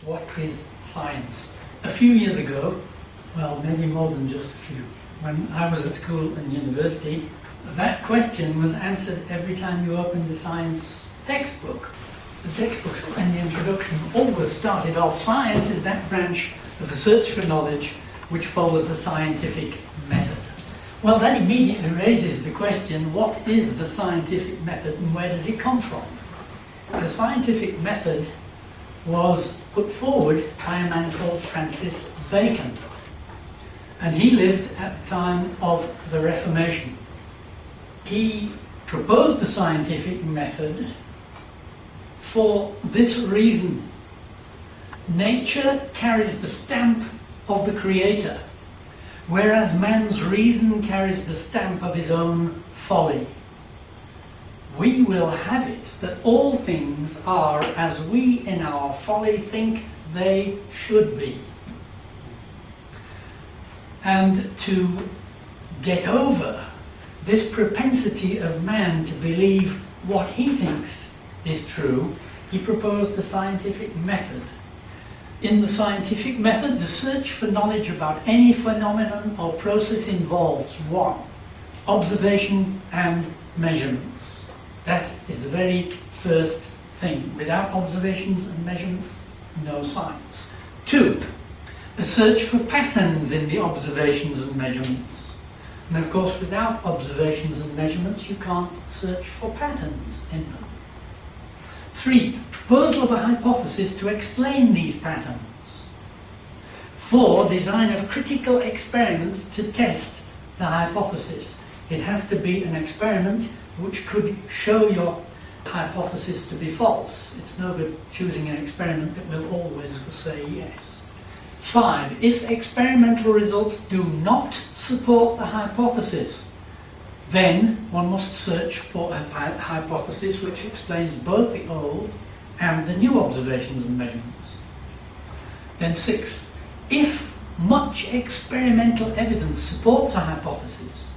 what is science? A few years ago, well, maybe more than just a few, when I was at school and university, that question was answered every time you opened a science textbook. The textbooks in the introduction always started off, science is that branch of the search for knowledge which follows the scientific method. Well, that immediately raises the question, what is the scientific method and where does it come from? The scientific method was put forward by a man called Francis Bacon, and he lived at the time of the Reformation. He proposed the scientific method for this reason. Nature carries the stamp of the Creator, whereas man's reason carries the stamp of his own folly. We will have it that all things are as we in our folly think they should be. And to get over this propensity of man to believe what he thinks is true, he proposed the scientific method. In the scientific method, the search for knowledge about any phenomenon or process involves 1. Observation and measurements. That is the very first thing. Without observations and measurements, no science. 2. A search for patterns in the observations and measurements. And of course, without observations and measurements, you can't search for patterns in them. 3. Proposal of a hypothesis to explain these patterns. 4. Design of critical experiments to test the hypothesis. It has to be an experiment which could show your hypothesis to be false. It's no good choosing an experiment that will always say yes. 5. If experimental results do not support the hypothesis, then one must search for a hypothesis which explains both the old and the new observations and measurements. Then 6. If much experimental evidence supports a hypothesis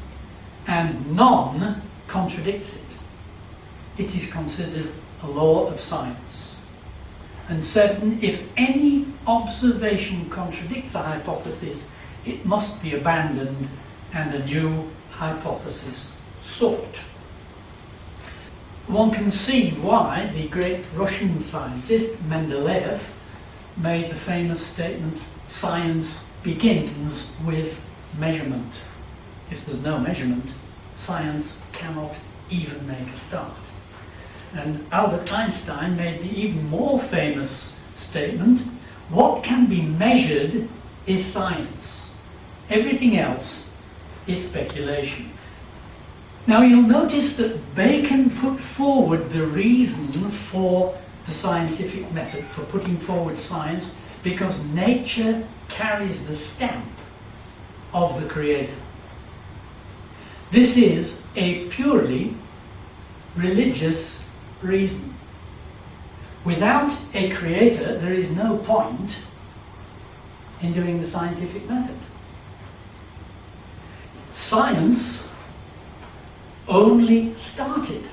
and none contradicts it, it is considered a law of science. And 7. If any observation contradicts a hypothesis, it must be abandoned and a new hypothesis sought. One can see why the great Russian scientist Mendeleev made the famous statement, science begins with measurement. If there's no measurement, science cannot even make a start. And Albert Einstein made the even more famous statement, what can be measured is science. Everything else is speculation. Now you'll notice that Bacon put forward the reason for the scientific method, for putting forward science, because nature carries the stamp of the Creator. This is a purely religious reason. Without a Creator, there is no point in doing the scientific method. Science only started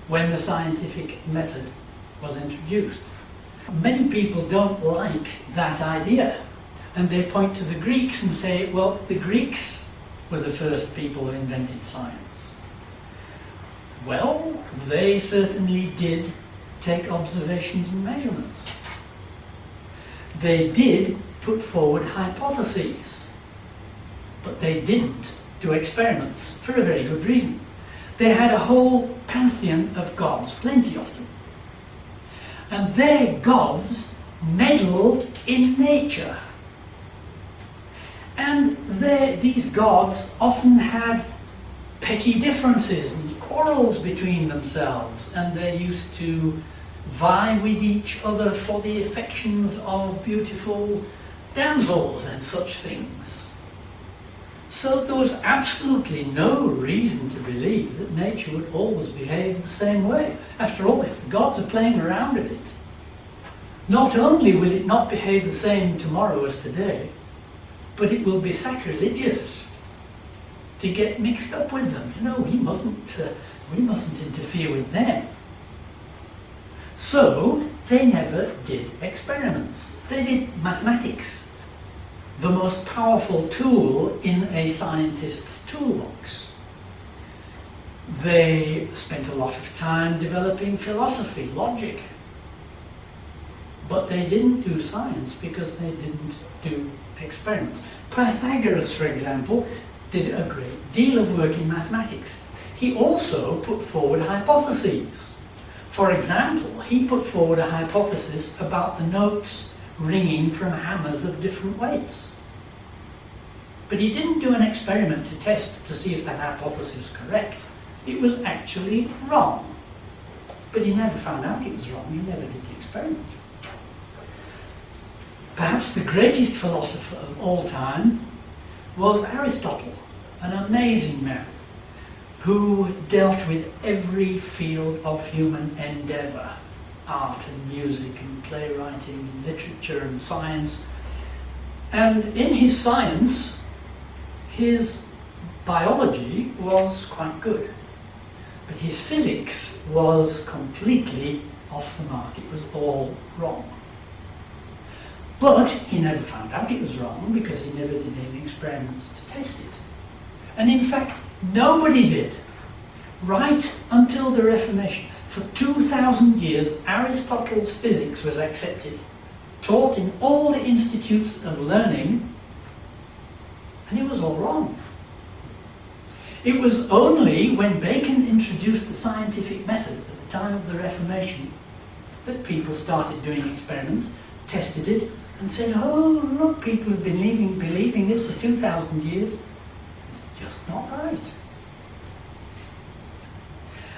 when the scientific method was introduced. Many people don't like that idea, and they point to the Greeks and say, well, the Greeks were the first people who invented science. Well, they certainly did take observations and measurements. They did put forward hypotheses, but they didn't do experiments for a very good reason. They had a whole pantheon of gods, plenty of them. And their gods meddled in nature. And these gods often had petty differences and quarrels between themselves, and they used to vie with each other for the affections of beautiful damsels and such things. So there was absolutely no reason to believe that nature would always behave the same way. After all, if the gods are playing around with it, not only will it not behave the same tomorrow as today, but it will be sacrilegious to get mixed up with them. You know, we mustn't interfere with them. So they never did experiments. They did mathematics, the most powerful tool in a scientist's toolbox. They spent a lot of time developing philosophy, logic, but they didn't do science because they didn't do experiments. Pythagoras, for example, did a great deal of work in mathematics. He also put forward hypotheses. For example, he put forward a hypothesis about the notes ringing from hammers of different weights. But he didn't do an experiment to test to see if that hypothesis was correct. It was actually wrong. But he never found out it was wrong. He never did the experiment. Perhaps the greatest philosopher of all time was Aristotle, an amazing man who dealt with every field of human endeavour, art and music and playwriting and literature and science. And in his science, his biology was quite good, but his physics was completely off the mark. It was all wrong. But he never found out it was wrong because he never did any experiments to test it. And in fact, nobody did. Right until the Reformation. For 2,000 years, Aristotle's physics was accepted, taught in all the institutes of learning, and it was all wrong. It was only when Bacon introduced the scientific method at the time of the Reformation that people started doing experiments, tested it, and said, oh, look, people have been believing this for 2,000 years. It's just not right.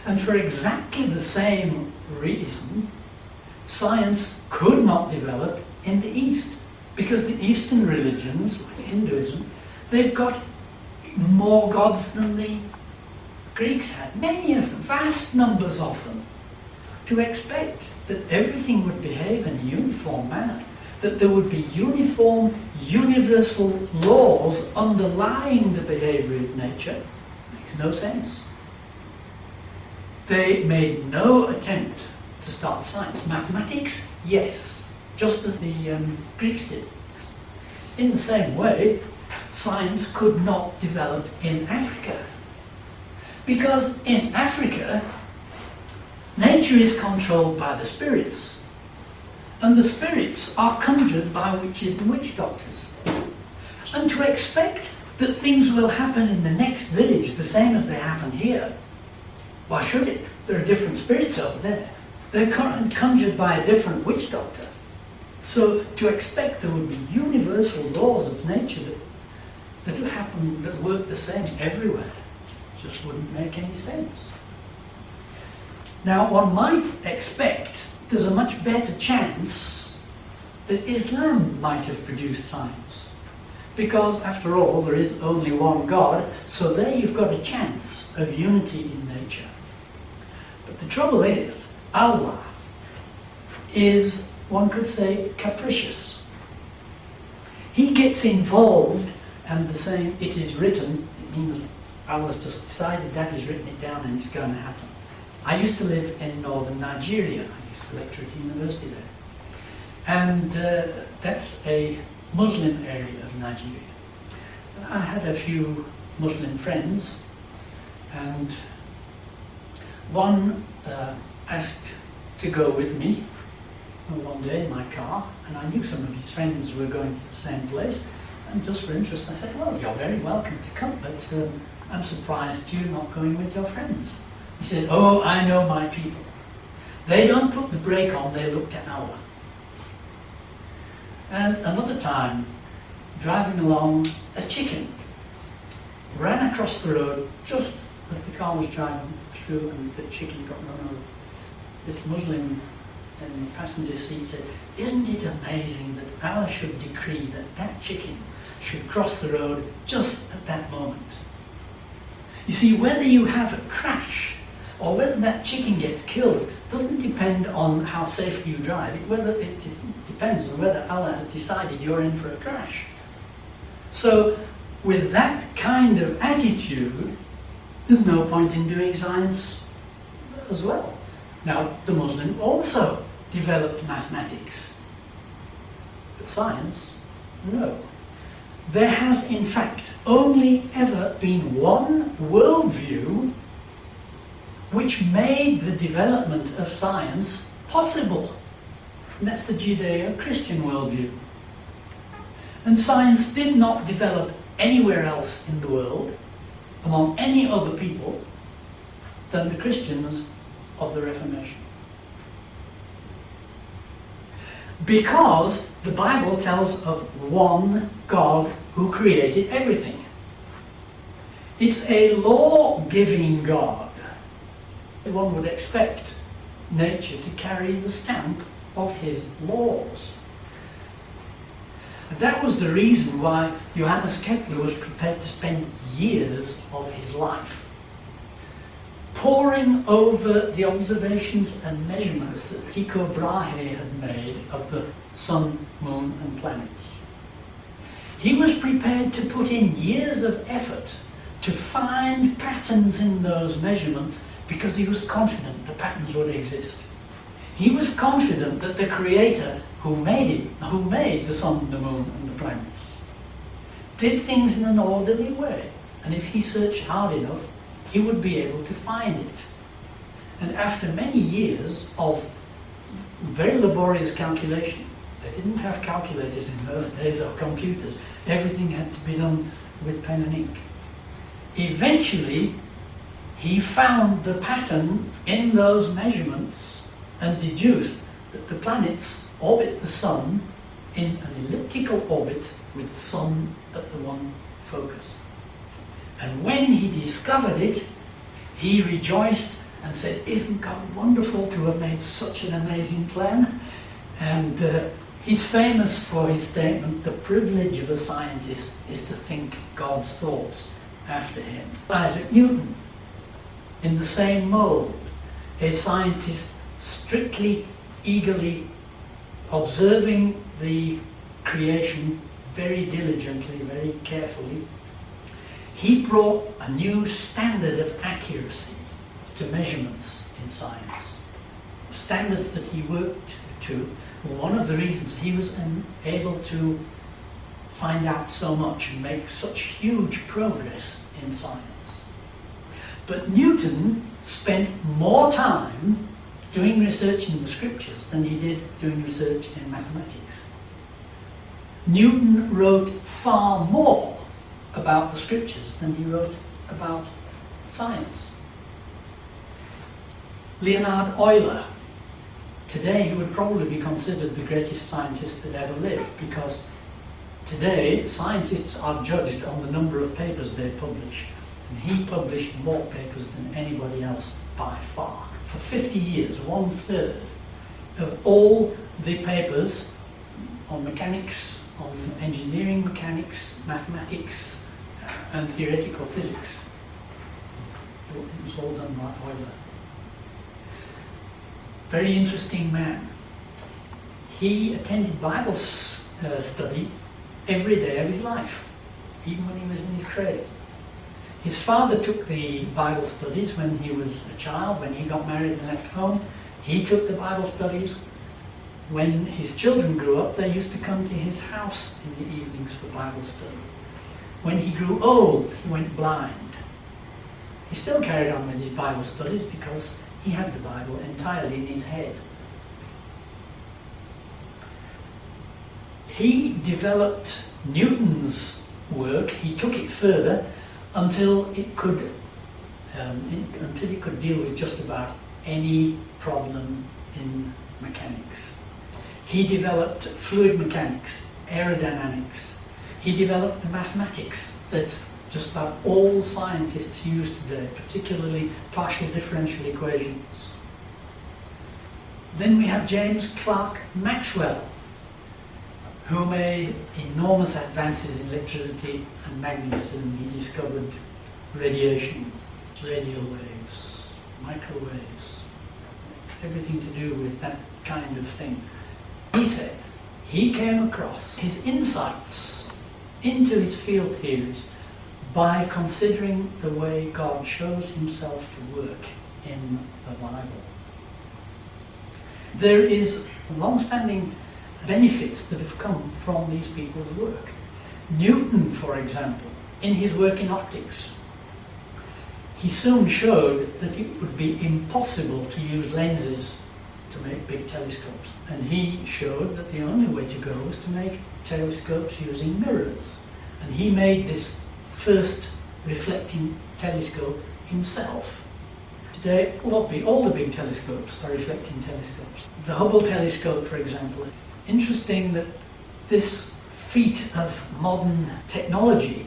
And for exactly the same reason, science could not develop in the East, because the Eastern religions, like Hinduism, they've got more gods than the Greeks had, many of them, vast numbers of them. To expect that everything would behave in a uniform manner, that there would be uniform, universal laws underlying the behaviour of nature, makes no sense. They made no attempt to start science. Mathematics, yes, just as the Greeks did. In the same way, science could not develop in Africa. Because in Africa, nature is controlled by the spirits. And the spirits are conjured by witches and witch doctors. And to expect that things will happen in the next village the same as they happen here, why should it? There are different spirits over there. They're conjured by a different witch doctor. So to expect there would be universal laws of nature that would happen, that work the same everywhere, just wouldn't make any sense. Now, one might expect there's a much better chance that Islam might have produced science. Because, after all, there is only one God, so there you've got a chance of unity in nature. But the trouble is, Allah is, one could say, capricious. He gets involved, and the saying, it is written, it means Allah's just decided that, he's written it down, and it's going to happen. I used to live in northern Nigeria. I used to lecture at university there. And that's a Muslim area of Nigeria. I had a few Muslim friends, and one asked to go with me one day in my car, and I knew some of his friends were going to the same place, and just for interest I said, well, you're very welcome to come, but I'm surprised you're not going with your friends. He said, oh, I know my people. They don't put the brake on, they look to Allah. And another time, driving along, a chicken ran across the road just as the car was driving through, and the chicken got run over. This Muslim in the passenger seat said, isn't it amazing that Allah should decree that that chicken should cross the road just at that moment? You see, whether you have a crash or whether that chicken gets killed doesn't depend on how safely you drive. It depends on whether Allah has decided you're in for a crash. So, with that kind of attitude, there's no point in doing science as well. Now, the Muslim also developed mathematics. But science, no. There has in fact only ever been one worldview which made the development of science possible. And that's the Judeo-Christian worldview. And science did not develop anywhere else in the world, among any other people, than the Christians of the Reformation. Because the Bible tells of one God who created everything. It's a law-giving God. One would expect nature to carry the stamp of his laws. And that was the reason why Johannes Kepler was prepared to spend years of his life poring over the observations and measurements that Tycho Brahe had made of the sun, moon and planets. He was prepared to put in years of effort to find patterns in those measurements because he was confident the patterns would exist. He was confident that the Creator who made the sun, the moon and the planets, did things in an orderly way, and if he searched hard enough, he would be able to find it. And after many years of very laborious calculation, they didn't have calculators in those days or computers, everything had to be done with pen and ink. Eventually, he found the pattern in those measurements and deduced that the planets orbit the sun in an elliptical orbit with the sun at the one focus. And when he discovered it, he rejoiced and said, "Isn't God wonderful to have made such an amazing plan?" And he's famous for his statement, "The privilege of a scientist is to think God's thoughts after him." Isaac Newton, in the same mold, a scientist strictly, eagerly observing the creation very diligently, very carefully. He brought a new standard of accuracy to measurements in science. Standards that he worked to were one of the reasons he was able to find out so much and make such huge progress in science. But Newton spent more time doing research in the scriptures than he did doing research in mathematics. Newton wrote far more about the scriptures than he wrote about science. Leonhard Euler, today he would probably be considered the greatest scientist that ever lived, because today scientists are judged on the number of papers they publish, and he published more papers than anybody else by far. For 50 years, 1/3 of all the papers on mechanics, on engineering mechanics, mathematics, and theoretical physics, it was all done by Euler. Very interesting man. He attended Bible study every day of his life, even when he was in his cradle. His father took the Bible studies when he was a child. When he got married and left home, he took the Bible studies. When his children grew up, they used to come to his house in the evenings for Bible study. When he grew old, he went blind. He still carried on with his Bible studies because he had the Bible entirely in his head. He developed Newton's work. He took it further until it could deal with just about any problem in mechanics. He developed fluid mechanics, aerodynamics. He developed the mathematics that just about all scientists use today, particularly partial differential equations. Then we have James Clerk Maxwell, who made enormous advances in electricity and magnetism. He discovered radiation, radio waves, microwaves, everything to do with that kind of thing. He said he came across his insights into his field theories by considering the way God shows himself to work in the Bible. There is long-standing benefits that have come from these people's work. Newton, for example, in his work in optics, he soon showed that it would be impossible to use lenses to make big telescopes. And he showed that the only way to go was to make telescopes using mirrors. And he made this first reflecting telescope himself. Today, all the big telescopes are reflecting telescopes. The Hubble telescope, for example. Interesting that this feat of modern technology,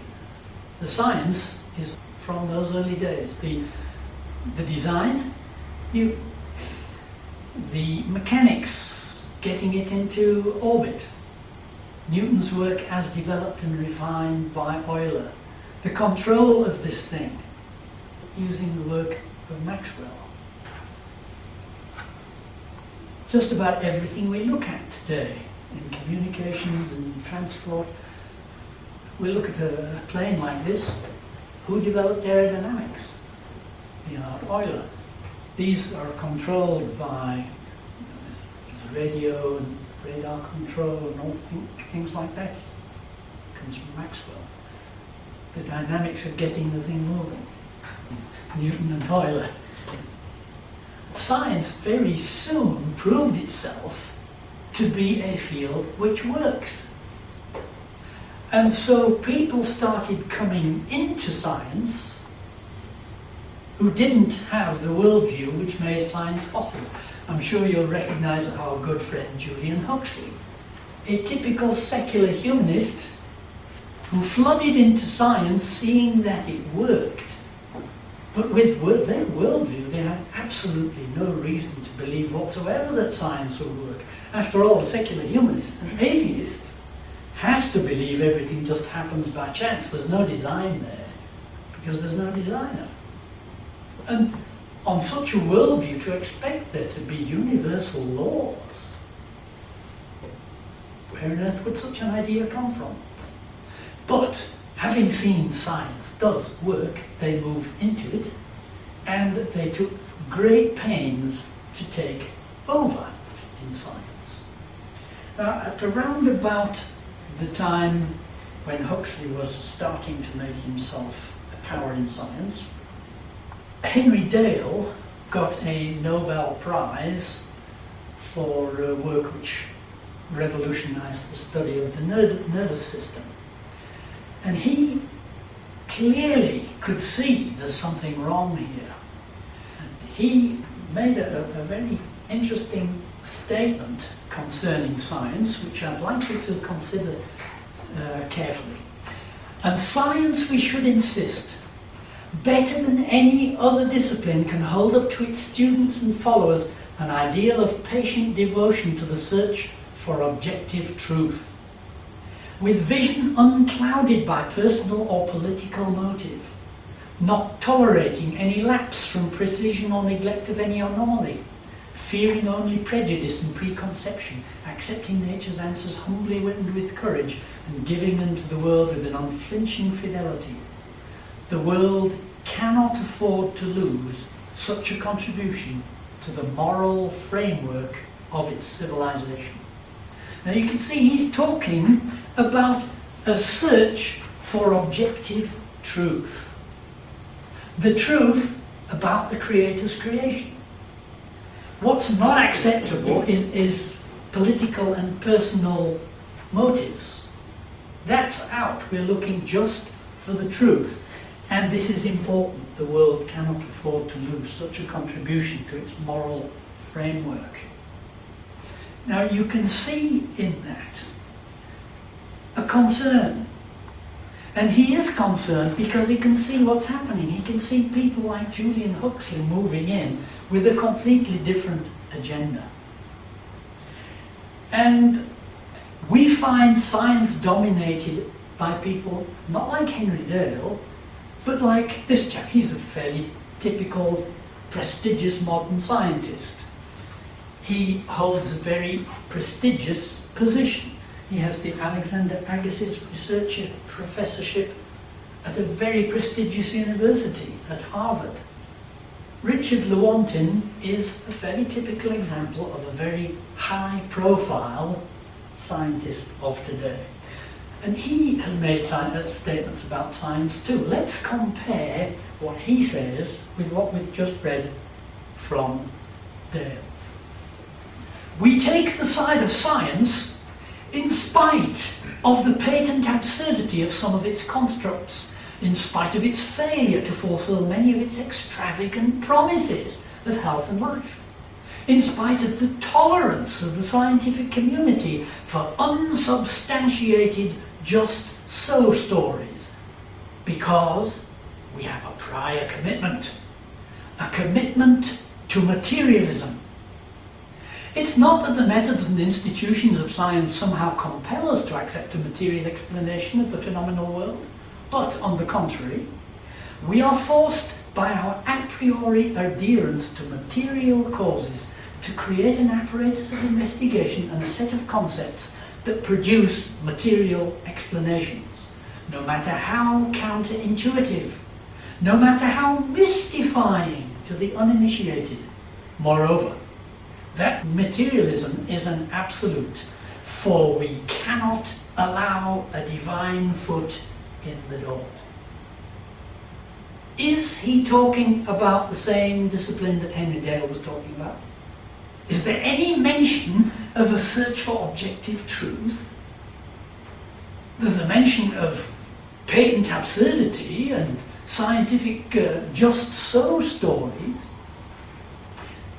the science is from those early days. The design, Newton. The mechanics, getting it into orbit. Newton's work as developed and refined by Euler. The control of this thing, using the work of Maxwell. Just about everything we look at today, in communications and transport, we look at a plane like this. Who developed aerodynamics? Euler. These are controlled by radio and radar control and all things like that. It comes from Maxwell. The dynamics of getting the thing moving. Newton and Euler. Science very soon proved itself to be a field which works. And so people started coming into science who didn't have the worldview which made science possible. I'm sure you'll recognize our good friend Julian Huxley, a typical secular humanist who flooded into science seeing that it worked. But with their worldview, they had absolutely no reason to believe whatsoever that science would work. After all, a secular humanist, an atheist, has to believe everything just happens by chance. There's no design there, because there's no designer. And on such a worldview, to expect there to be universal laws, where on earth would such an idea come from? But having seen science does work, they moved into it, and they took great pains to take over in science. Now, at around about the time when Huxley was starting to make himself a power in science, Henry Dale got a Nobel Prize for work which revolutionized the study of the nervous system. And he clearly could see there's something wrong here. And he made a very interesting statement concerning science, which I'd like you to consider carefully. And science, we should insist, better than any other discipline, can hold up to its students and followers an ideal of patient devotion to the search for objective truth, with vision unclouded by personal or political motive, not tolerating any lapse from precision or neglect of any anomaly, fearing only prejudice and preconception, accepting nature's answers humbly and with courage, and giving them to the world with an unflinching fidelity. The world cannot afford to lose such a contribution to the moral framework of its civilization. Now you can see he's talking about a search for objective truth. The truth about the Creator's creation. What's not acceptable is political and personal motives. That's out. We're looking just for the truth. And this is important. The world cannot afford to lose such a contribution to its moral framework. Now you can see in that a concern. And he is concerned because he can see what's happening. He can see people like Julian Huxley moving in with a completely different agenda. And we find science dominated by people not like Henry Dale, but like this chap. He's a fairly typical, prestigious modern scientist. He holds a very prestigious position. He has the Alexander Agassiz Research Professorship at a very prestigious university, at Harvard. Richard Lewontin is a fairly typical example of a very high-profile scientist of today. And he has made statements about science too. Let's compare what he says with what we've just read from Dale. We take the side of science in spite of the patent absurdity of some of its constructs, in spite of its failure to fulfill many of its extravagant promises of health and life, in spite of the tolerance of the scientific community for unsubstantiated just so stories, because we have a prior commitment, a commitment to materialism. It's not that the methods and institutions of science somehow compel us to accept a material explanation of the phenomenal world, but on the contrary, we are forced by our a priori adherence to material causes to create an apparatus of investigation and a set of concepts that produce material explanations, no matter how counterintuitive, no matter how mystifying to the uninitiated. Moreover, that materialism is an absolute, for we cannot allow a divine foot in the door. Is he talking about the same discipline that Henry Dale was talking about? Is there any mention of a search for objective truth? There's a mention of patent absurdity and scientific just so stories,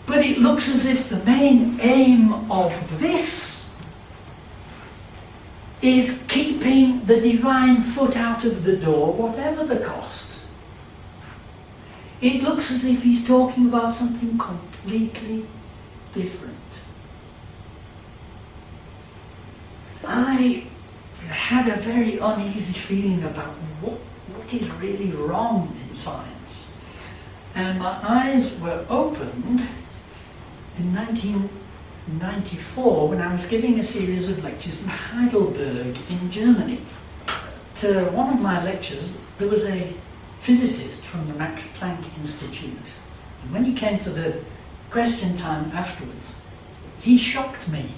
but it looks as if the main aim of this is keeping the divine foot out of the door, whatever the cost. It looks as if he's talking about something completely different. I had a very uneasy feeling about what is really wrong in science. And my eyes were opened in 1994 when I was giving a series of lectures in Heidelberg in Germany. To one of my lectures, there was a physicist from the Max Planck Institute. And when he came to the question time afterwards, he shocked me.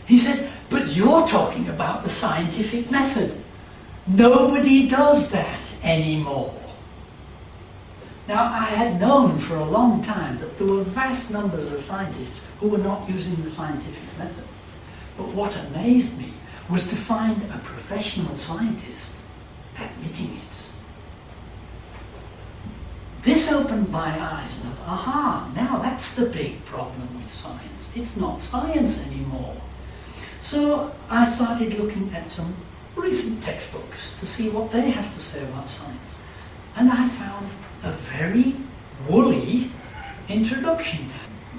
He said, "But you're talking about the scientific method. Nobody does that anymore." Now, I had known for a long time that there were vast numbers of scientists who were not using the scientific method. But what amazed me was to find a professional scientist admitting it. This opened my eyes and I thought, aha, now that's the big problem with science. It's not science anymore. So I started looking at some recent textbooks to see what they have to say about science. And I found a very woolly introduction.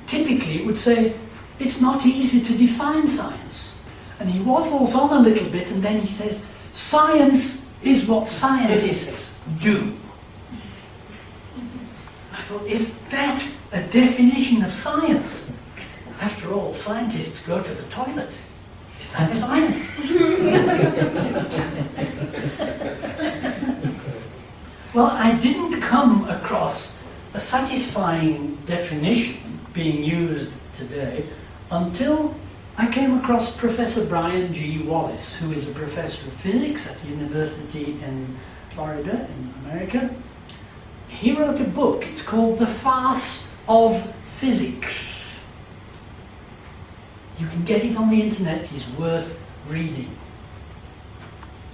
Typically it would say, it's not easy to define science. And he waffles on a little bit and then he says, science is what scientists do. I thought, is that a definition of science? After all, scientists go to the toilet. Is that science? Well, I didn't come across a satisfying definition being used today until I came across Professor Brian G. Wallace, who is a professor of physics at the University in Florida in America. He wrote a book, it's called The Farce of Physics. You can get it on the internet, it's worth reading.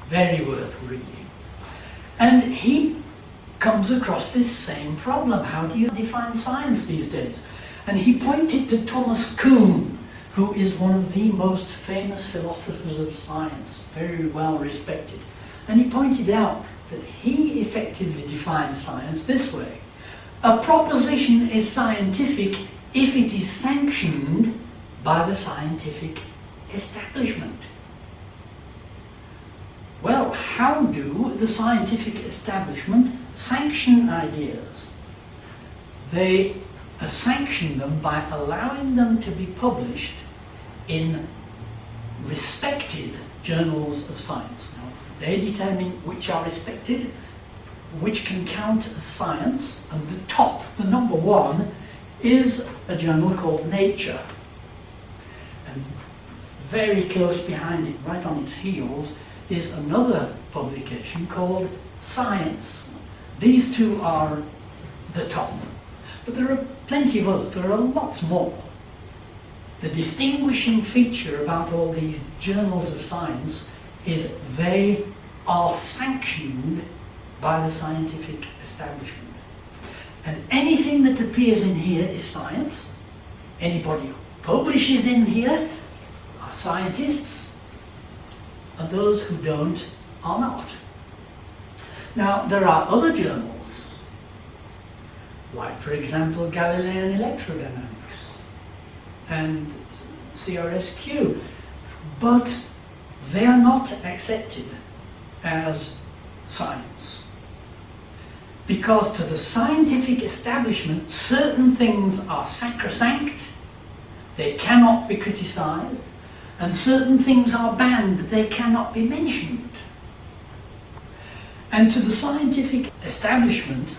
Very worth reading. And he comes across this same problem. How do you define science these days? And he pointed to Thomas Kuhn, who is one of the most famous philosophers of science, very well respected. And he pointed out that he effectively defines science this way. A proposition is scientific if it is sanctioned by the scientific establishment. Well, how do the scientific establishment sanction ideas? They sanction them by allowing them to be published in respected journals of science. Now, they determine which are respected. which can count as science, and the top, the number one, is a journal called Nature. And very close behind it, right on its heels, is another publication called Science. These two are the top. But there are plenty of others, there are lots more. The distinguishing feature about all these journals of science is they are sanctioned by the scientific establishment. And anything that appears in here is science. Anybody who publishes in here are scientists, and those who don't are not. Now, there are other journals, like, for example, Galilean Electrodynamics and CRSQ, but they are not accepted as science. Because to the scientific establishment, certain things are sacrosanct, they cannot be criticised, and certain things are banned, they cannot be mentioned. And to the scientific establishment,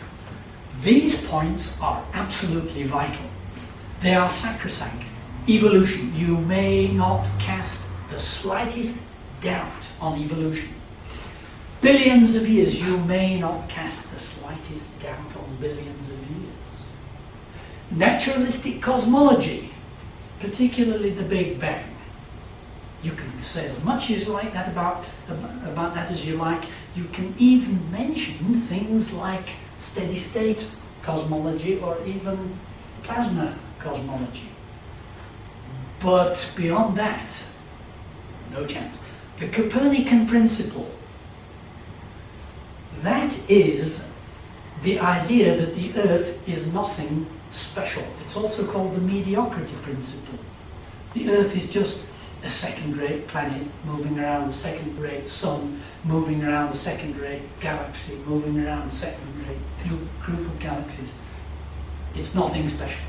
these points are absolutely vital. They are sacrosanct. Evolution, you may not cast the slightest doubt on evolution. Billions of years, you may not cast the slightest doubt on billions of years. Naturalistic cosmology, particularly the Big Bang, you can say as much as you like that about that as you like. You can even mention things like steady state cosmology or even plasma cosmology. But beyond that, no chance. The Copernican principle, that is the idea that the Earth is nothing special. It's also called the mediocrity principle. The Earth is just a second-rate planet moving around the second-rate sun, moving around the second-rate galaxy, moving around the second-rate group of galaxies. It's nothing special.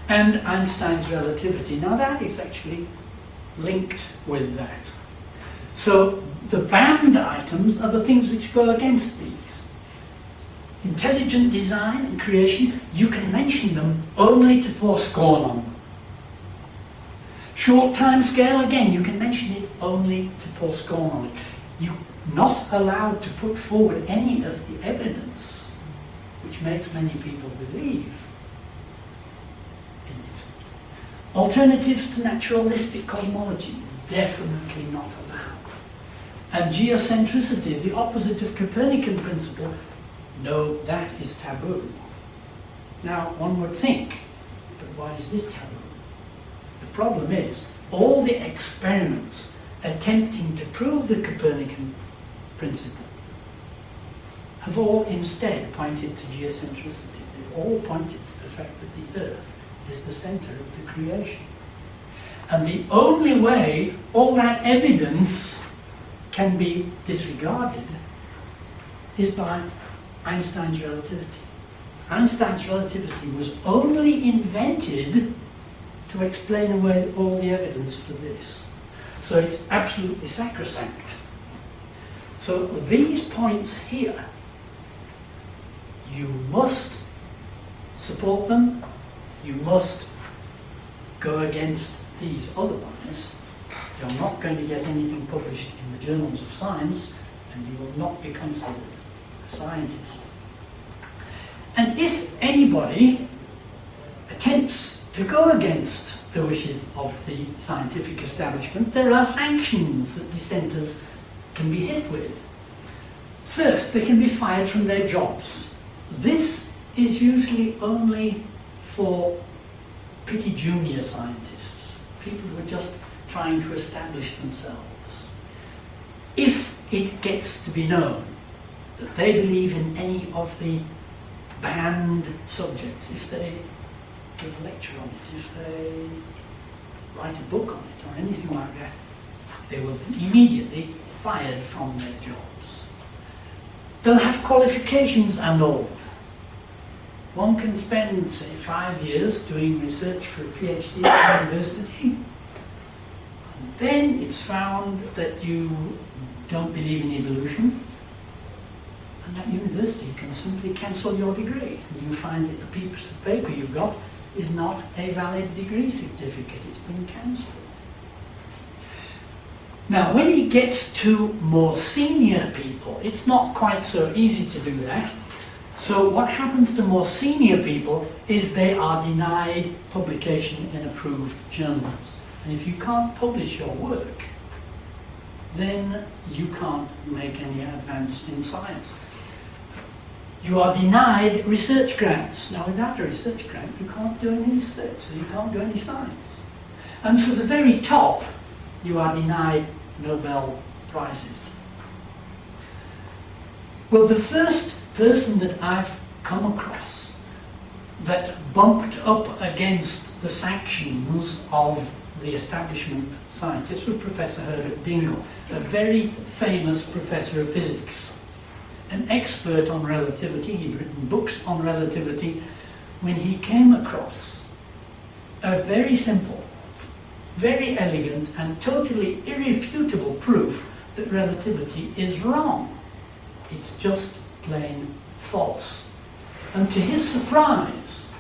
And Einstein's relativity, now that is actually linked with that. So the banned items are the things which go against these. Intelligent design and creation, you can mention them only to pour scorn on them. Short time scale, again, you can mention it only to pour scorn on it. You're not allowed to put forward any of the evidence which makes many people believe in it. Alternatives to naturalistic cosmology, definitely not allowed. And geocentricity, the opposite of Copernican principle, no, that is taboo. Now, one would think, but why is this taboo? The problem is, all the experiments attempting to prove the Copernican principle have all instead pointed to geocentricity. They've all pointed to the fact that the Earth is the center of the creation. And the only way all that evidence can be disregarded is by Einstein's relativity. Einstein's relativity was only invented to explain away all the evidence for this. So it's absolutely sacrosanct. So these points here, you must support them, you must go against these, otherwise you're not going to get anything published in the journals of science, and you will not be considered a scientist. And if anybody attempts to go against the wishes of the scientific establishment, there are sanctions that dissenters can be hit with. First, they can be fired from their jobs. This is usually only for pretty junior scientists, people who are just trying to establish themselves. If it gets to be known that they believe in any of the banned subjects, if they give a lecture on it, if they write a book on it or anything like that, they will be immediately fired from their jobs. They'll have qualifications annulled. One can spend, say, 5 years doing research for a PhD at university, and then it's found that you don't believe in evolution, And that university can simply cancel your degree. And you find that the piece of paper you've got is not a valid degree certificate. It's been cancelled. Now, when it gets to more senior people, it's not quite so easy to do that. So what happens to more senior people is they are denied publication in approved journals. And if you can't publish your work, then you can't make any advance in science. You are denied research grants. Now, without a research grant, you can't do any research, so you can't do any science. And for the very top, you are denied Nobel Prizes. Well, the first person that I've come across that bumped up against the sanctions of the establishment scientists was Professor Herbert Dingle, a very famous professor of physics, an expert on relativity. He'd written books on relativity. When he came across a very simple, very elegant and totally irrefutable proof that relativity is wrong. It's just plain false. And to his surprise,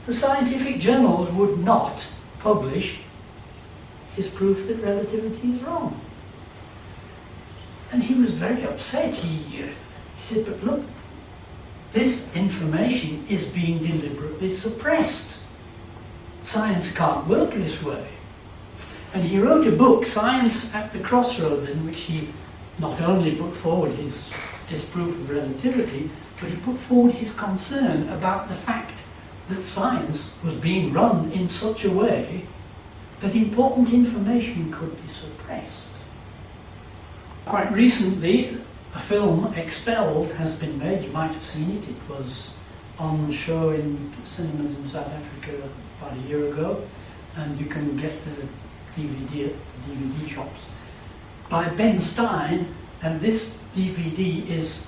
the scientific journals would not publish his proof that relativity is wrong. And he was very upset. He said, but look, this information is being deliberately suppressed. Science can't work this way. And he wrote a book, Science at the Crossroads, in which he not only put forward his disproof of relativity, but he put forward his concern about the fact that science was being run in such a way that important information could be suppressed. Quite recently, a film, Expelled, has been made. You might have seen it. It was on show in cinemas in South Africa about a year ago, and you can get the DVD at the DVD shops, by Ben Stein, and this DVD is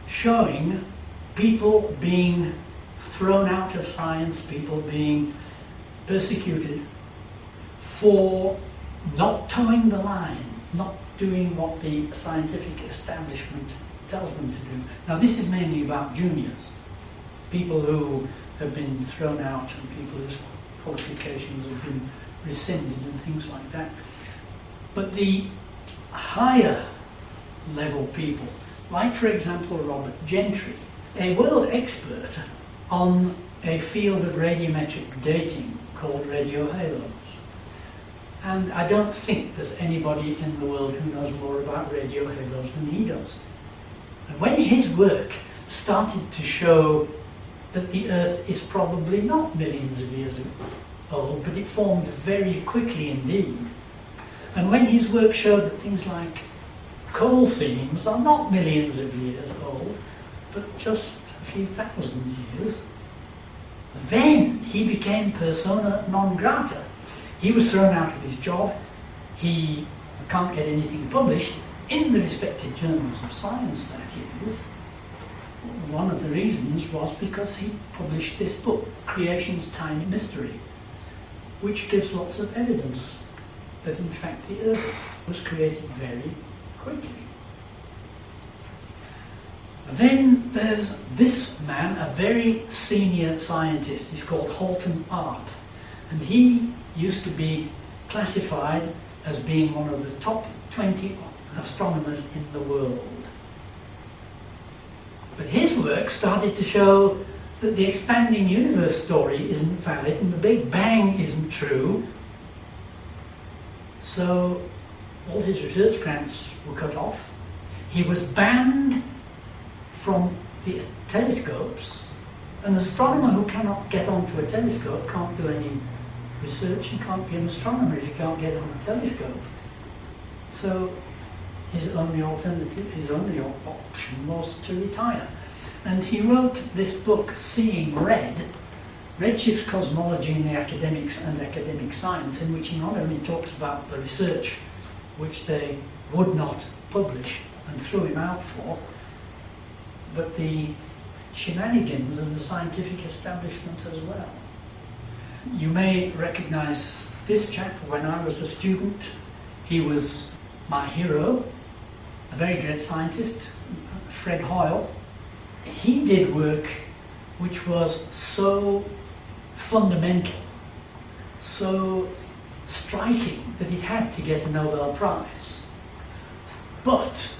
showing people being thrown out of science, people being persecuted for not towing the line, not doing what the scientific establishment tells them to do. Now, this is mainly about juniors, people who have been thrown out and people whose qualifications have been rescinded and things like that. But the higher level people, like for example Robert Gentry, a world expert on a field of radiometric dating called radio halos. And I don't think there's anybody in the world who knows more about radio halos than he does. And when his work started to show that the Earth is probably not millions of years old, but it formed very quickly indeed, and when his work showed that things like coal seams are not millions of years old, but just a few thousand years, then he became persona non grata. He was thrown out of his job. He can't get anything published in the respected journals of science, that is. One of the reasons was because he published this book, Creation's Tiny Mystery, which gives lots of evidence that in fact the Earth was created very quickly. Then there's this man, a very senior scientist. He's called Halton Arp, and he used to be classified as being one of the top 20 astronomers in the world. But his work started to show that the expanding universe story isn't valid and the Big Bang isn't true. So all his research grants were cut off. He was banned from the telescopes. An astronomer who cannot get onto a telescope can't do any research. He can't be an astronomer if he can't get on a telescope. So his only alternative, his only option was to retire. And he wrote this book, Seeing Red, Redshift Cosmology in the Academics and Academic Science, in which he not only talks about the research which they would not publish and threw him out for, but the shenanigans of the scientific establishment as well. You may recognize this chap. When I was a student, he was my hero. a very great scientist, Fred Hoyle, he did work which was so fundamental, so striking that he had to get a Nobel Prize. But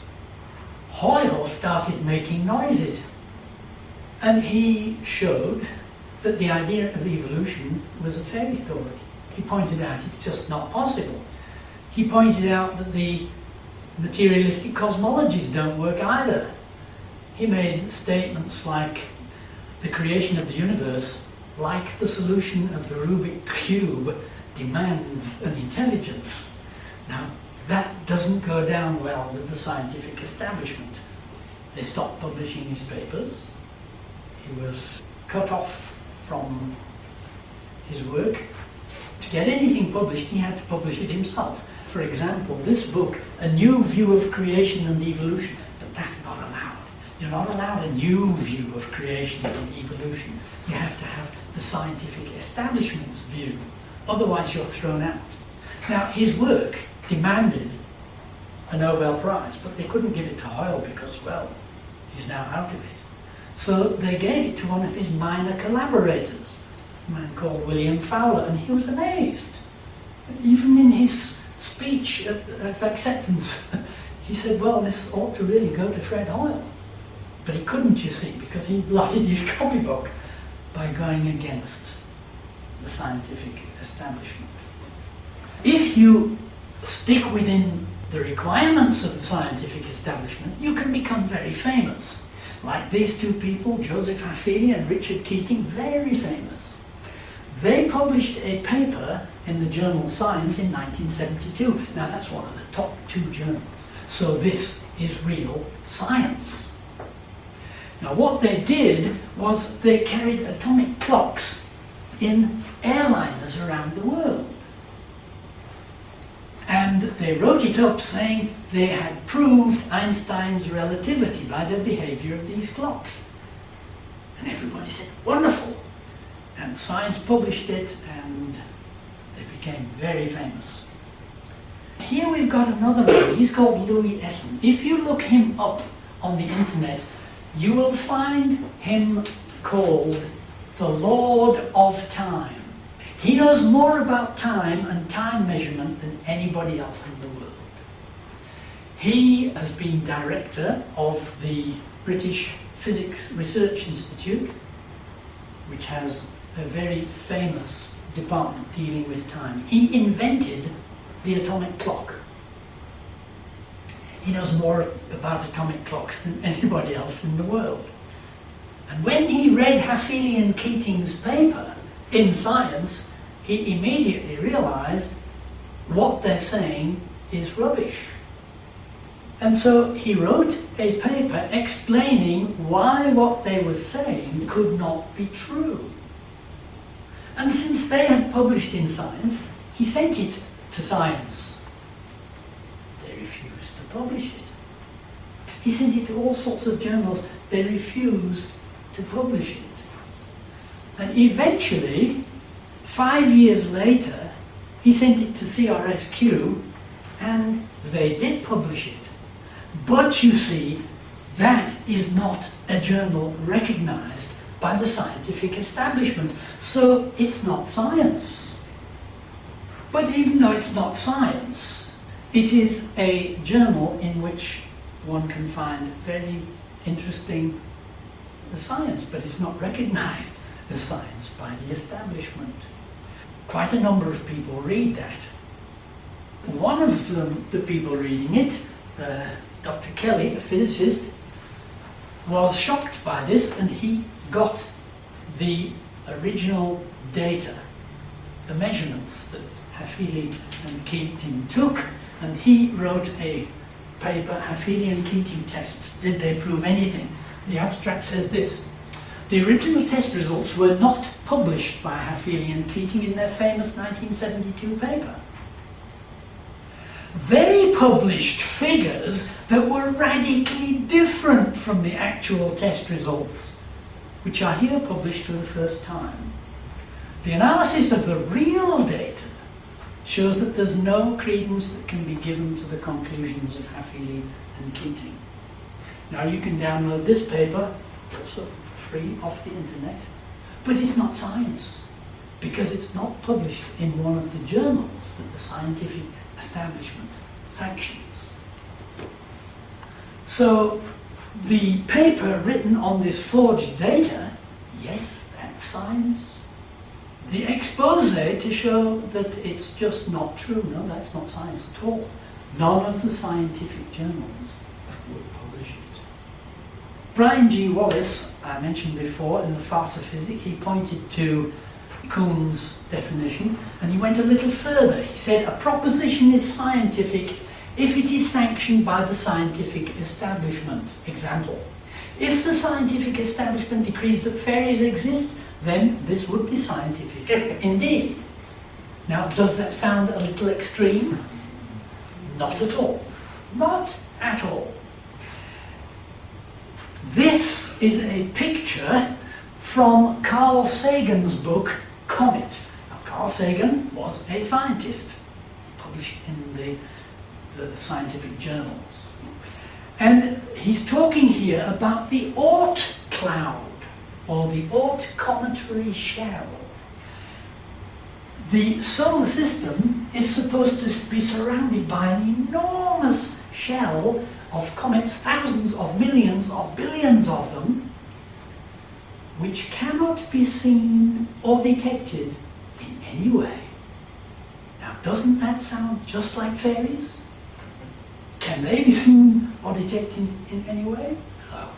Hoyle started making noises, and he showed that the idea of evolution was a fairy story. He pointed out it's just not possible. He pointed out that the materialistic cosmologies don't work either. He made statements like the creation of the universe, like the solution of the Rubik cube, demands an intelligence. Now, that doesn't go down well with the scientific establishment. They stopped publishing his papers. He was cut off from his work. To get anything published, he had to publish it himself. For example, this book, A New View of Creation and Evolution, but that's not allowed. You're not allowed a new view of creation and evolution. You have to have the scientific establishment's view. Otherwise, you're thrown out. Now, his work demanded a Nobel Prize, but they couldn't give it to Hoyle because, well, he's now out of it. So they gave it to one of his minor collaborators, a man called William Fowler, and he was amazed. Even in his speech of acceptance, he said, well, this ought to really go to Fred Hoyle. But he couldn't, you see, because he blotted his copybook by going against the scientific establishment. If you stick within the requirements of the scientific establishment, you can become very famous. Like these two people, Joseph Haffili and Richard Keating, very famous. They published a paper in the journal Science in 1972. Now that's one of the top 2 journals. So this is real science. Now what they did was they carried atomic clocks in airliners around the world. And they wrote it up saying they had proved Einstein's relativity by the behavior of these clocks. And everybody said, wonderful! And Science published it, and they became very famous. Here we've got another man. He's called Louis Essen. If you look him up on the internet, you will find him called the Lord of Time. He knows more about time and time measurement than anybody else in the world. He has been director of the British Physics Research Institute, which has a very famous department dealing with time. He invented the atomic clock. He knows more about atomic clocks than anybody else in the world. And when he read Haffili and Keating's paper in Science, he immediately realized what they're saying is rubbish. And so he wrote a paper explaining why what they were saying could not be true. And since they had published in Science, he sent it to Science. They refused to publish it. He sent it to all sorts of journals. They refused to publish it. And eventually, 5 years later, he sent it to CRSQ, and they did publish it. But you see, that is not a journal recognized by the scientific establishment, so it's not science. But even though it's not science, it is a journal in which one can find very interesting science, but it's not recognized as science by the establishment. Quite a number of people read that. One of the people reading it, Dr. Kelly, a physicist, was shocked by this, and he got the original data, the measurements that Haffili and Keating took, and he wrote a paper, Haffili and Keating tests. Did they prove anything? The abstract says this: the original test results were not published by Haffili and Keating in their famous 1972 paper. They published figures that were radically different from the actual test results, which are here published for the first time. The analysis of the real data shows that there's no credence that can be given to the conclusions of Haffley and Keating. Now you can download this paper, also for free, off the internet, but it's not science, because it's not published in one of the journals that the scientific establishment sanctions. So the paper written on this forged data, yes, that's science. The expose to show that it's just not true, no, that's not science at all. None of the scientific journals would publish it. Brian G. Wallace, I mentioned before in the Farce of Physics, he pointed to Kuhn's definition, and he went a little further. He said, a proposition is scientific if it is sanctioned by the scientific establishment. Example, if the scientific establishment decrees that fairies exist, then this would be scientific indeed. Now, does that sound a little extreme? Not at all. Not at all. This is a picture from Carl Sagan's book, Comet. Now, Carl Sagan was a scientist, published in the scientific journals. And he's talking here about the Oort cloud, or the Oort cometary shell. The solar system is supposed to be surrounded by an enormous shell of comets, thousands of millions of billions of them, which cannot be seen or detected in any way. Now, doesn't that sound just like fairies? Can they be seen or detected in any way? No.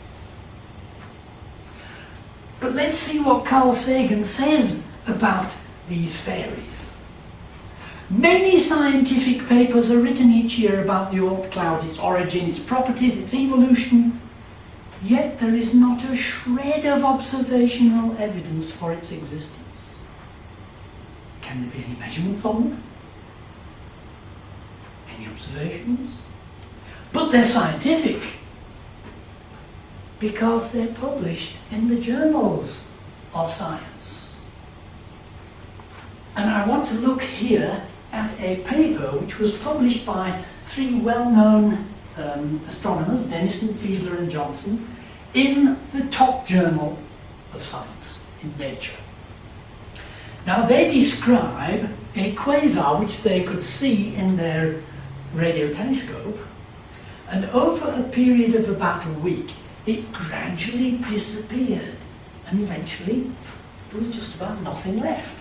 But let's see what Carl Sagan says about these fairies. Many scientific papers are written each year about the Oort cloud, its origin, its properties, its evolution, yet there is not a shred of observational evidence for its existence. Can there be any measurements on them? Any observations? But they're scientific because they're published in the journals of science. And I want to look here at a paper which was published by three well-known astronomers, Denison, Fiedler and Johnson, in the top journal of science, in Nature. Now they describe a quasar which they could see in their radio telescope, and over a period of about a week it gradually disappeared, and eventually there was just about nothing left.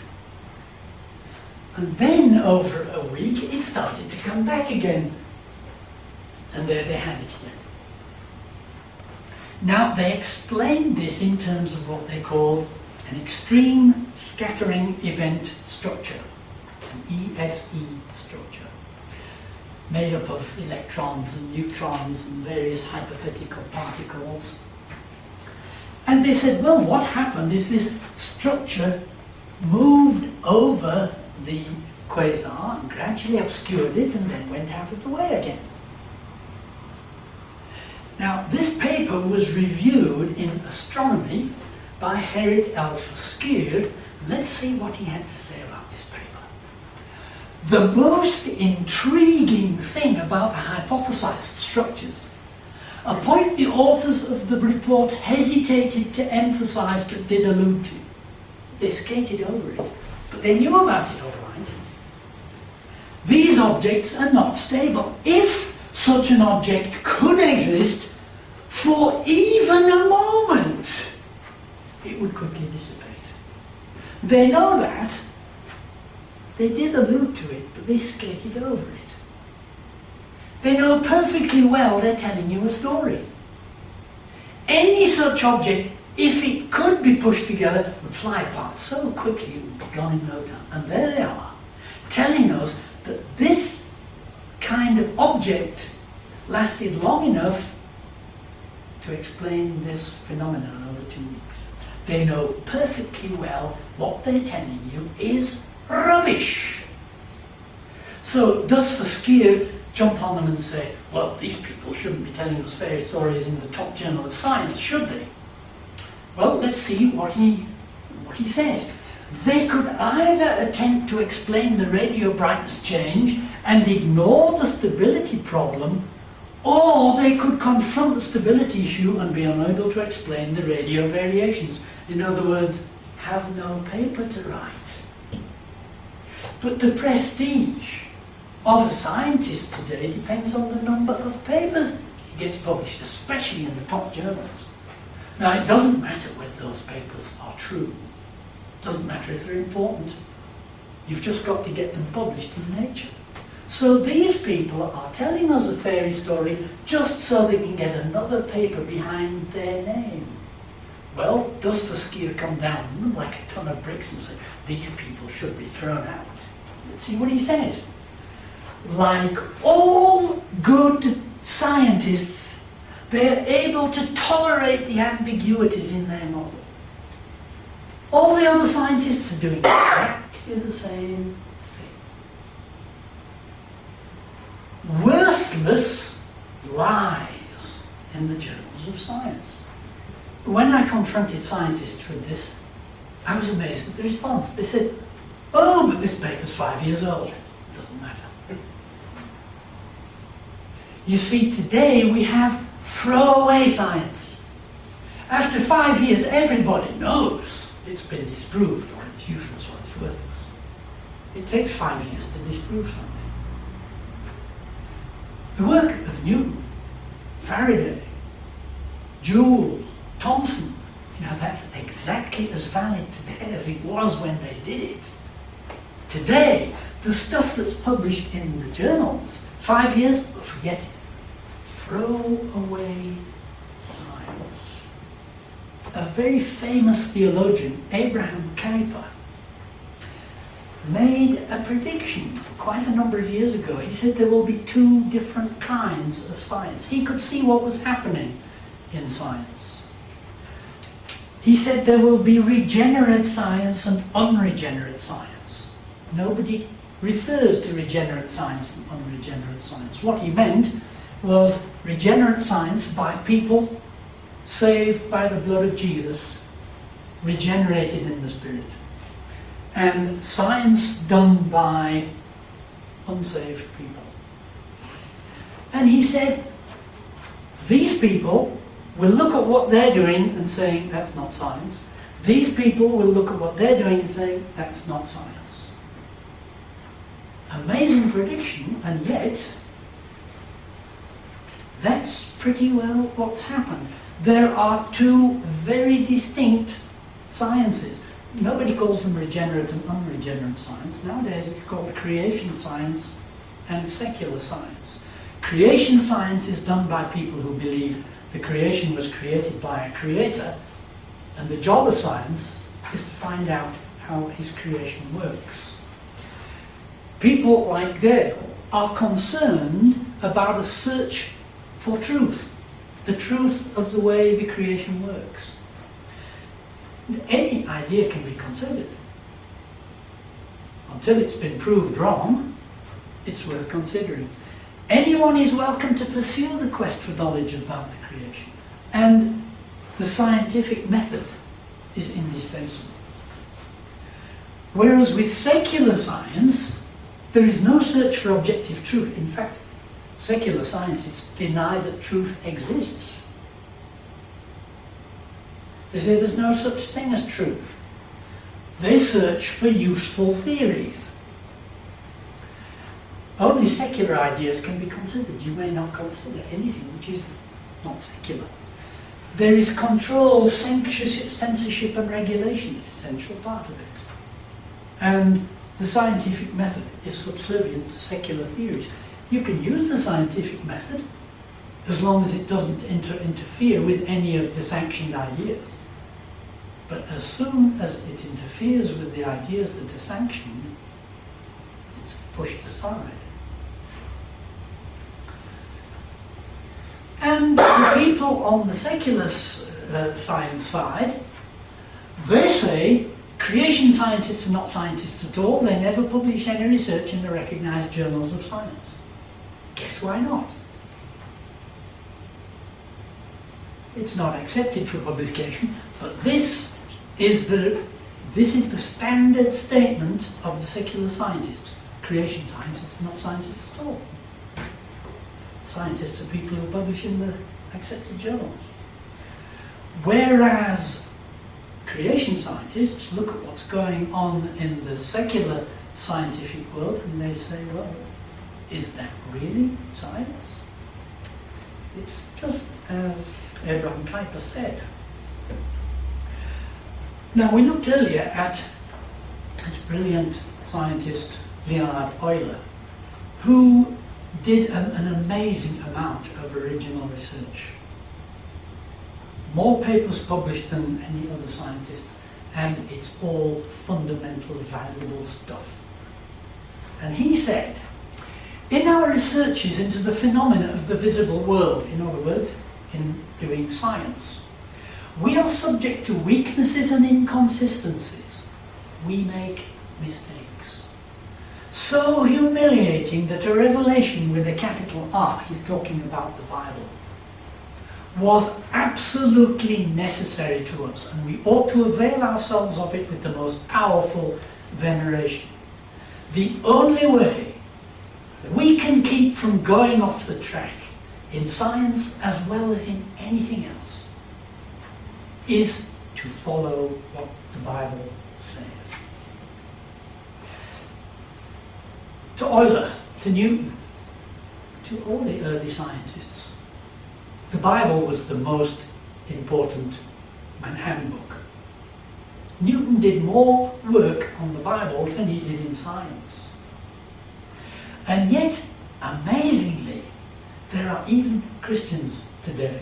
And then over a week it started to come back again, and there they had it here. Now they explained this in terms of what they call an extreme scattering event structure, an ESE structure, made up of electrons and neutrons and various hypothetical particles. And they said, well, what happened is this structure moved over the quasar and gradually obscured it and then went out of the way again. Now, this paper was reviewed in Astronomy by Gerrit Elf-Schuur. Let's see what he had to say about this paper. The most intriguing thing about the hypothesized structures, a point the authors of the report hesitated to emphasize but did allude to. They skated over it, but they knew about it all right. These objects are not stable. If such an object could exist for even a moment, it would quickly dissipate. They know that. They did allude to it, but they skated over it. They know perfectly well they're telling you a story. Any such object, if it could be pushed together, would fly apart so quickly it would be gone in no time. And there they are, telling us that this kind of object lasted long enough to explain this phenomenon over 2 weeks. They know perfectly well what they're telling you is rubbish. So does Schuur jump on them and say, well, these people shouldn't be telling us fairy stories in the top journal of science, should they? Well, let's see what he says. They could either attempt to explain the radio brightness change and ignore the stability problem, or they could confront the stability issue and be unable to explain the radio variations. In other words, have no paper to write. But the prestige of a scientist today depends on the number of papers he gets published, especially in the top journals. Now, it doesn't matter whether those papers are true. It doesn't matter if they're important. You've just got to get them published in Nature. So these people are telling us a fairy story just so they can get another paper behind their name. Well, does Fuskia come down on them like a ton of bricks and say, these people should be thrown out? Let's see what he says. Like all good scientists, they're able to tolerate the ambiguities in their model. All the other scientists are doing exactly the same thing. Worthless lies in the journals of science. When I confronted scientists with this, I was amazed at the response. They said, oh, but this paper's 5 years old. It doesn't matter. You see, today we have throwaway science. After 5 years, everybody knows it's been disproved, or it's useless, or it's worthless. It takes 5 years to disprove something. The work of Newton, Faraday, Joule, Thomson, that's exactly as valid today as it was when they did it. Today, the stuff that's published in the journals, 5 years, well, forget it. Throw away science. A very famous theologian, Abraham Kuyper, made a prediction quite a number of years ago. He said there will be two different kinds of science. He could see what was happening in science. He said there will be regenerate science and unregenerate science. Nobody refers to regenerate science and unregenerate science. What he meant was regenerate science by people saved by the blood of Jesus, regenerated in the Spirit, and science done by unsaved people. And he said, these people will look at what they're doing and saying, that's not science. These people will look at what they're doing and say, that's not science. Amazing prediction, and yet, that's pretty well what's happened. There are two very distinct sciences. Nobody calls them regenerate and unregenerate science. Nowadays it's called creation science and secular science. Creation science is done by people who believe the creation was created by a creator, and the job of science is to find out how his creation works. People like Dale are concerned about a search for truth, the truth of the way the creation works. Any idea can be considered. Until it's been proved wrong, it's worth considering. Anyone is welcome to pursue the quest for knowledge about the creation, and the scientific method is indispensable. Whereas with secular science, there is no search for objective truth. In fact, secular scientists deny that truth exists. They say there's no such thing as truth. They search for useful theories. Only secular ideas can be considered. You may not consider anything which is not secular. There is control, censorship and regulation. It's an essential part of it. And the scientific method is subservient to secular theories. You can use the scientific method as long as it doesn't interfere with any of the sanctioned ideas. But as soon as it interferes with the ideas that are sanctioned, it's pushed aside. And the people on the secular science side, they say creation scientists are not scientists at all. They never publish any research in the recognized journals of science. Guess why not? It's not accepted for publication, but this is the This is the standard statement of the secular scientists. Creation scientists are not scientists at all. Scientists are people who publish in the accepted journals. Whereas creation scientists look at what's going on in the secular scientific world and they say, well, is that really science? It's just as Abraham Kuyper said. Now, we looked earlier at this brilliant scientist, Leonhard Euler, who did an amazing amount of original research. More papers published than any other scientist, and it's all fundamental, valuable stuff. And he said, in our researches into the phenomena of the visible world, in other words, in doing science, we are subject to weaknesses and inconsistencies. We make mistakes. So humiliating that a revelation with a capital R, he's talking about the Bible, was absolutely necessary to us, and we ought to avail ourselves of it with the most powerful veneration. The only way we can keep from going off the track in science as well as in anything else is to follow what the Bible says. To Euler, to Newton, to all the early scientists, the Bible was the most important handbook. Newton did more work on the Bible than he did in science. And yet, amazingly, there are even Christians today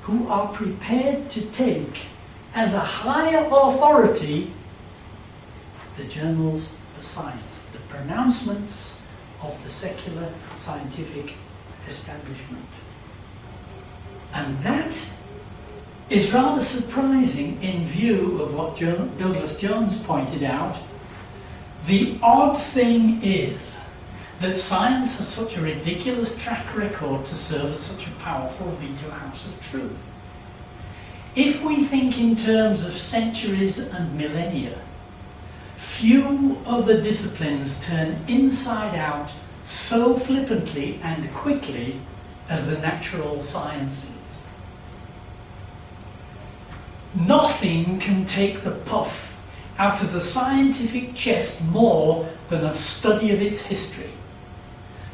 who are prepared to take as a higher authority the journals of science, the pronouncements of the secular scientific establishment. And that is rather surprising in view of what Douglas Jones pointed out. The odd thing is that science has such a ridiculous track record to serve as such a powerful veto house of truth. If we think in terms of centuries and millennia, few other disciplines turn inside out so flippantly and quickly as the natural sciences. Nothing can take the puff out of the scientific chest more than a study of its history.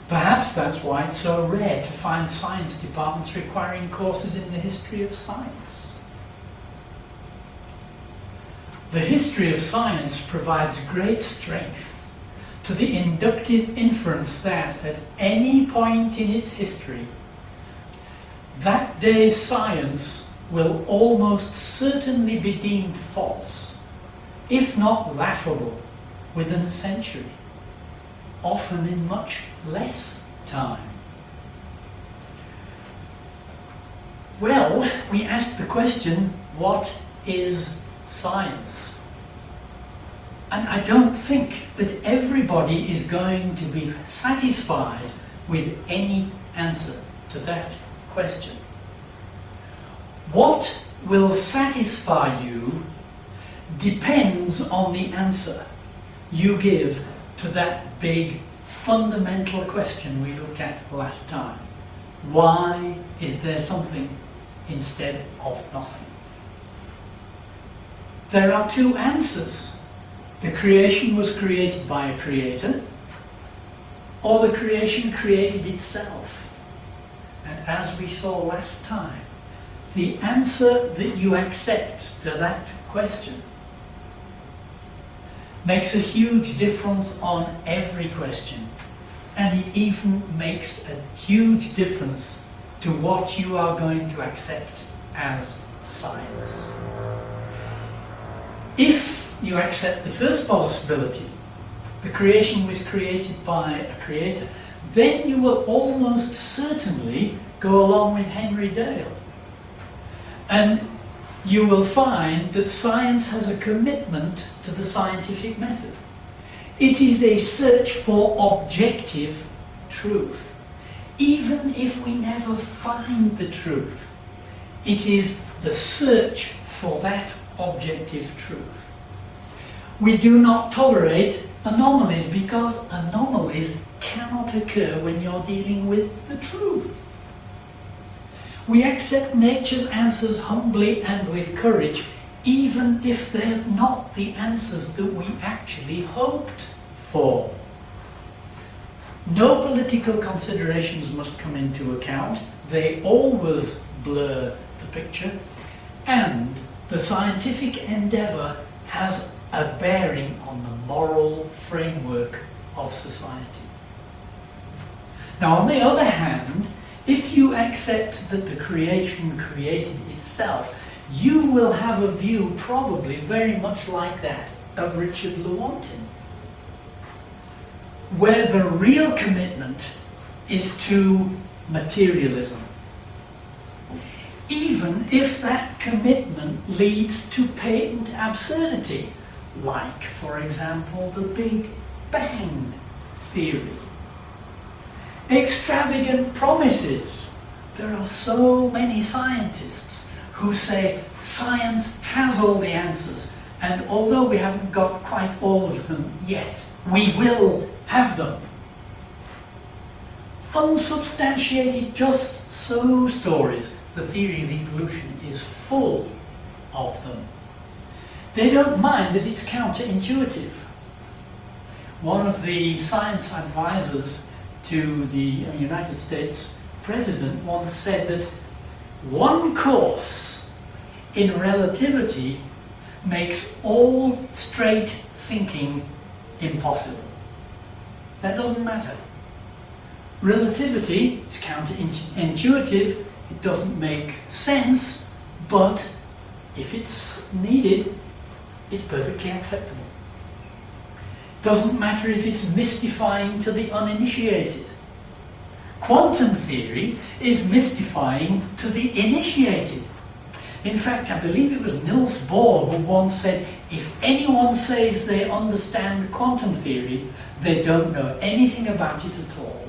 Perhaps that's why it's so rare to find science departments requiring courses in the history of science. The history of science provides great strength to the inductive inference that at any point in its history, that day's science will almost certainly be deemed false, if not laughable, within a century, often in much less time. Well, we asked the question, what is science? And I don't think that everybody is going to be satisfied with any answer to that question. What will satisfy you depends on the answer you give to that big fundamental question we looked at last time. Why is there something instead of nothing? There are two answers. The creation was created by a creator, or the creation created itself. And as we saw last time, the answer that you accept to that question makes a huge difference on every question, and it even makes a huge difference to what you are going to accept as science. If you accept the first possibility, the creation was created by a creator, then you will almost certainly go along with Henry Dale. And you will find that science has a commitment to the scientific method. It is a search for objective truth. Even if we never find the truth, it is the search for that objective truth. We do not tolerate anomalies because anomalies cannot occur when you're dealing with the truth. We accept nature's answers humbly and with courage, even if they're not the answers that we actually hoped for. No political considerations must come into account. They always blur the picture, and the scientific endeavour has a bearing on the moral framework of society. Now, on the other hand, if you accept that the creation created itself, you will have a view probably very much like that of Richard Lewontin, where the real commitment is to materialism, even if that commitment leads to patent absurdity, like, for example, the Big Bang theory. Extravagant promises. There are so many scientists who say science has all the answers, and although we haven't got quite all of them yet, we will have them. Unsubstantiated just so stories. The theory of evolution is full of them. They don't mind that it's counterintuitive. One of the science advisors to the United States president once said that one course in relativity makes all straight thinking impossible. That doesn't matter. Relativity is counterintuitive, it doesn't make sense, but if it's needed, it's perfectly acceptable. Doesn't matter if it's mystifying to the uninitiated. Quantum theory is mystifying to the initiated. In fact, I believe it was Niels Bohr who once said, if anyone says they understand quantum theory, they don't know anything about it at all.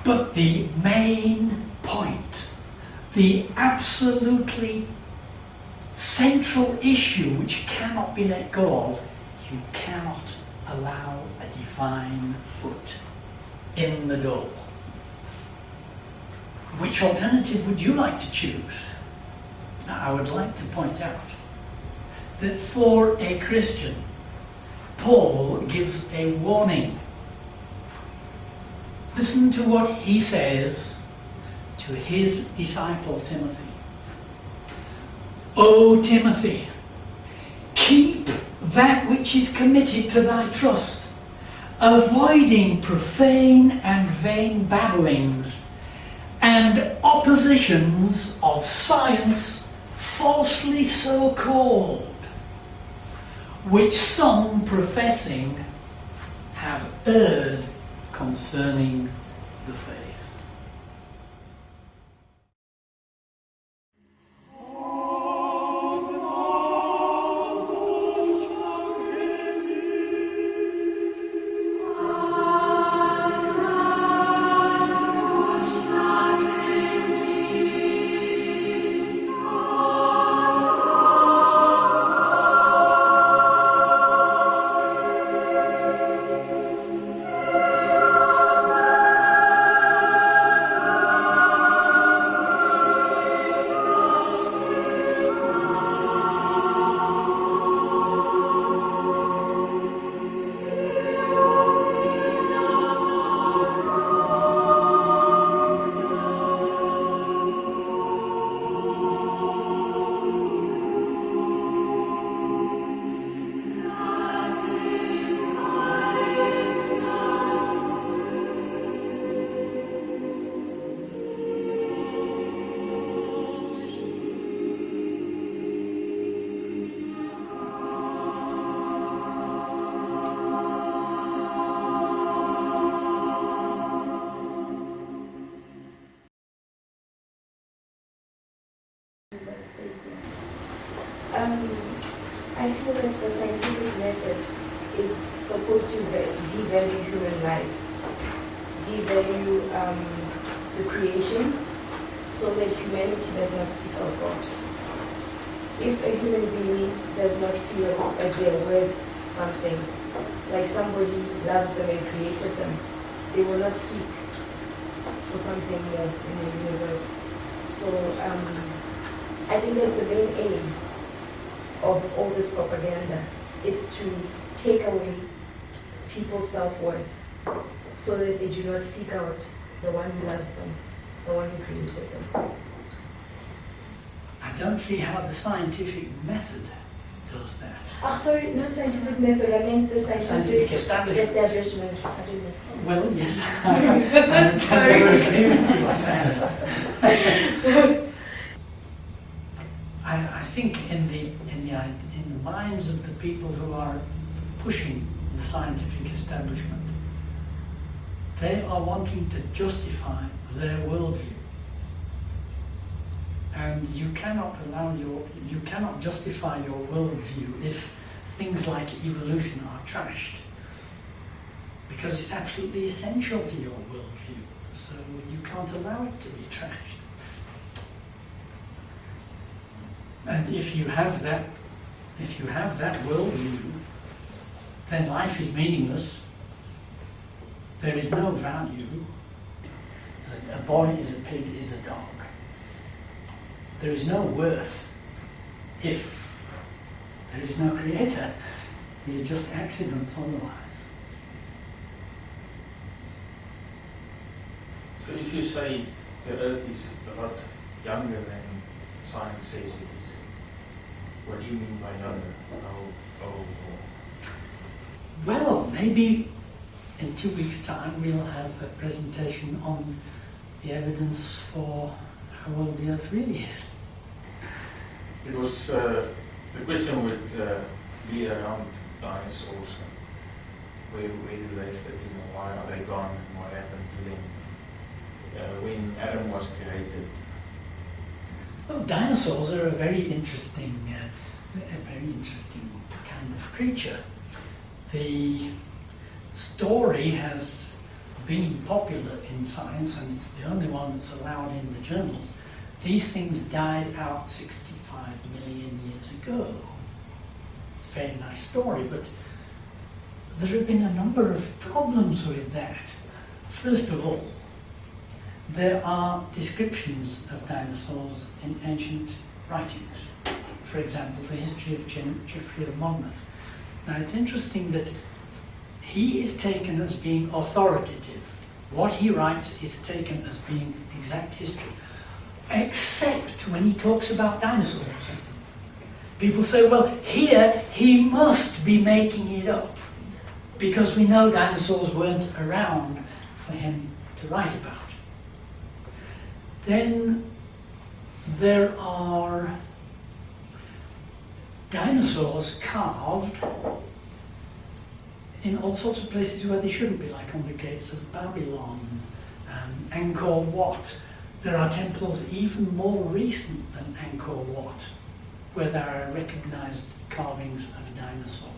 But the main point, the absolutely central issue which cannot be let go of, you cannot allow a divine foot in the door. Which alternative would you like to choose? Now, I would like to point out that for a Christian, Paul gives a warning. Listen to what he says to his disciple Timothy. O Timothy, keep that which is committed to thy trust, avoiding profane and vain babblings and oppositions of science falsely so called, which some professing have erred concerning the faith. I feel that the scientific method is supposed to devalue human life, devalue the creation, so that humanity does not seek out God. if a human being does not feel like they're worth something, like somebody loves them and created them, they will not seek for something more in the universe. So I think that's the main aim of all this propaganda. It's to take away people's self-worth so that they do not seek out the one who loves them, the one who created them. I don't see how the scientific method does that. Oh, sorry, not scientific method, I meant the scientific establishment. I didn't know. Well, yes, I totally agree with you on that. I think in the minds of the people who are pushing the scientific establishment, they are wanting to justify their worldview. And you cannot justify your worldview if things like evolution are trashed, because it's absolutely essential to your worldview. So you can't allow it to be trashed. And if you have that worldview, then life is meaningless. There is no value. A boy is a pig, is a dog. There is no worth if there is no creator. You're just accidents otherwise. So if you say the Earth is a lot younger than science says it is, what do you mean by younger? How old? Well, maybe in 2 weeks' time we'll have a presentation on the evidence for how old the Earth really is. It was, the question would be around dinosaurs. Where do they fit in? Why are they gone? And what happened to them when Adam was created? Well, dinosaurs are a very interesting kind of creature. The story has been popular in science, and it's the only one that's allowed in the journals. These things died out 65 million years ago. It's a very nice story, but there have been a number of problems with that. First of all, there are descriptions of dinosaurs in ancient writings. For example, the history of Geoffrey of Monmouth. Now it's interesting that he is taken as being authoritative. What he writes is taken as being exact history, except when he talks about dinosaurs. People say, well, here he must be making it up, because we know dinosaurs weren't around for him to write about. Then there are dinosaurs carved in all sorts of places where they shouldn't be, like on the gates of Babylon, Angkor Wat. There are temples even more recent than Angkor Wat, where there are recognized carvings of dinosaurs.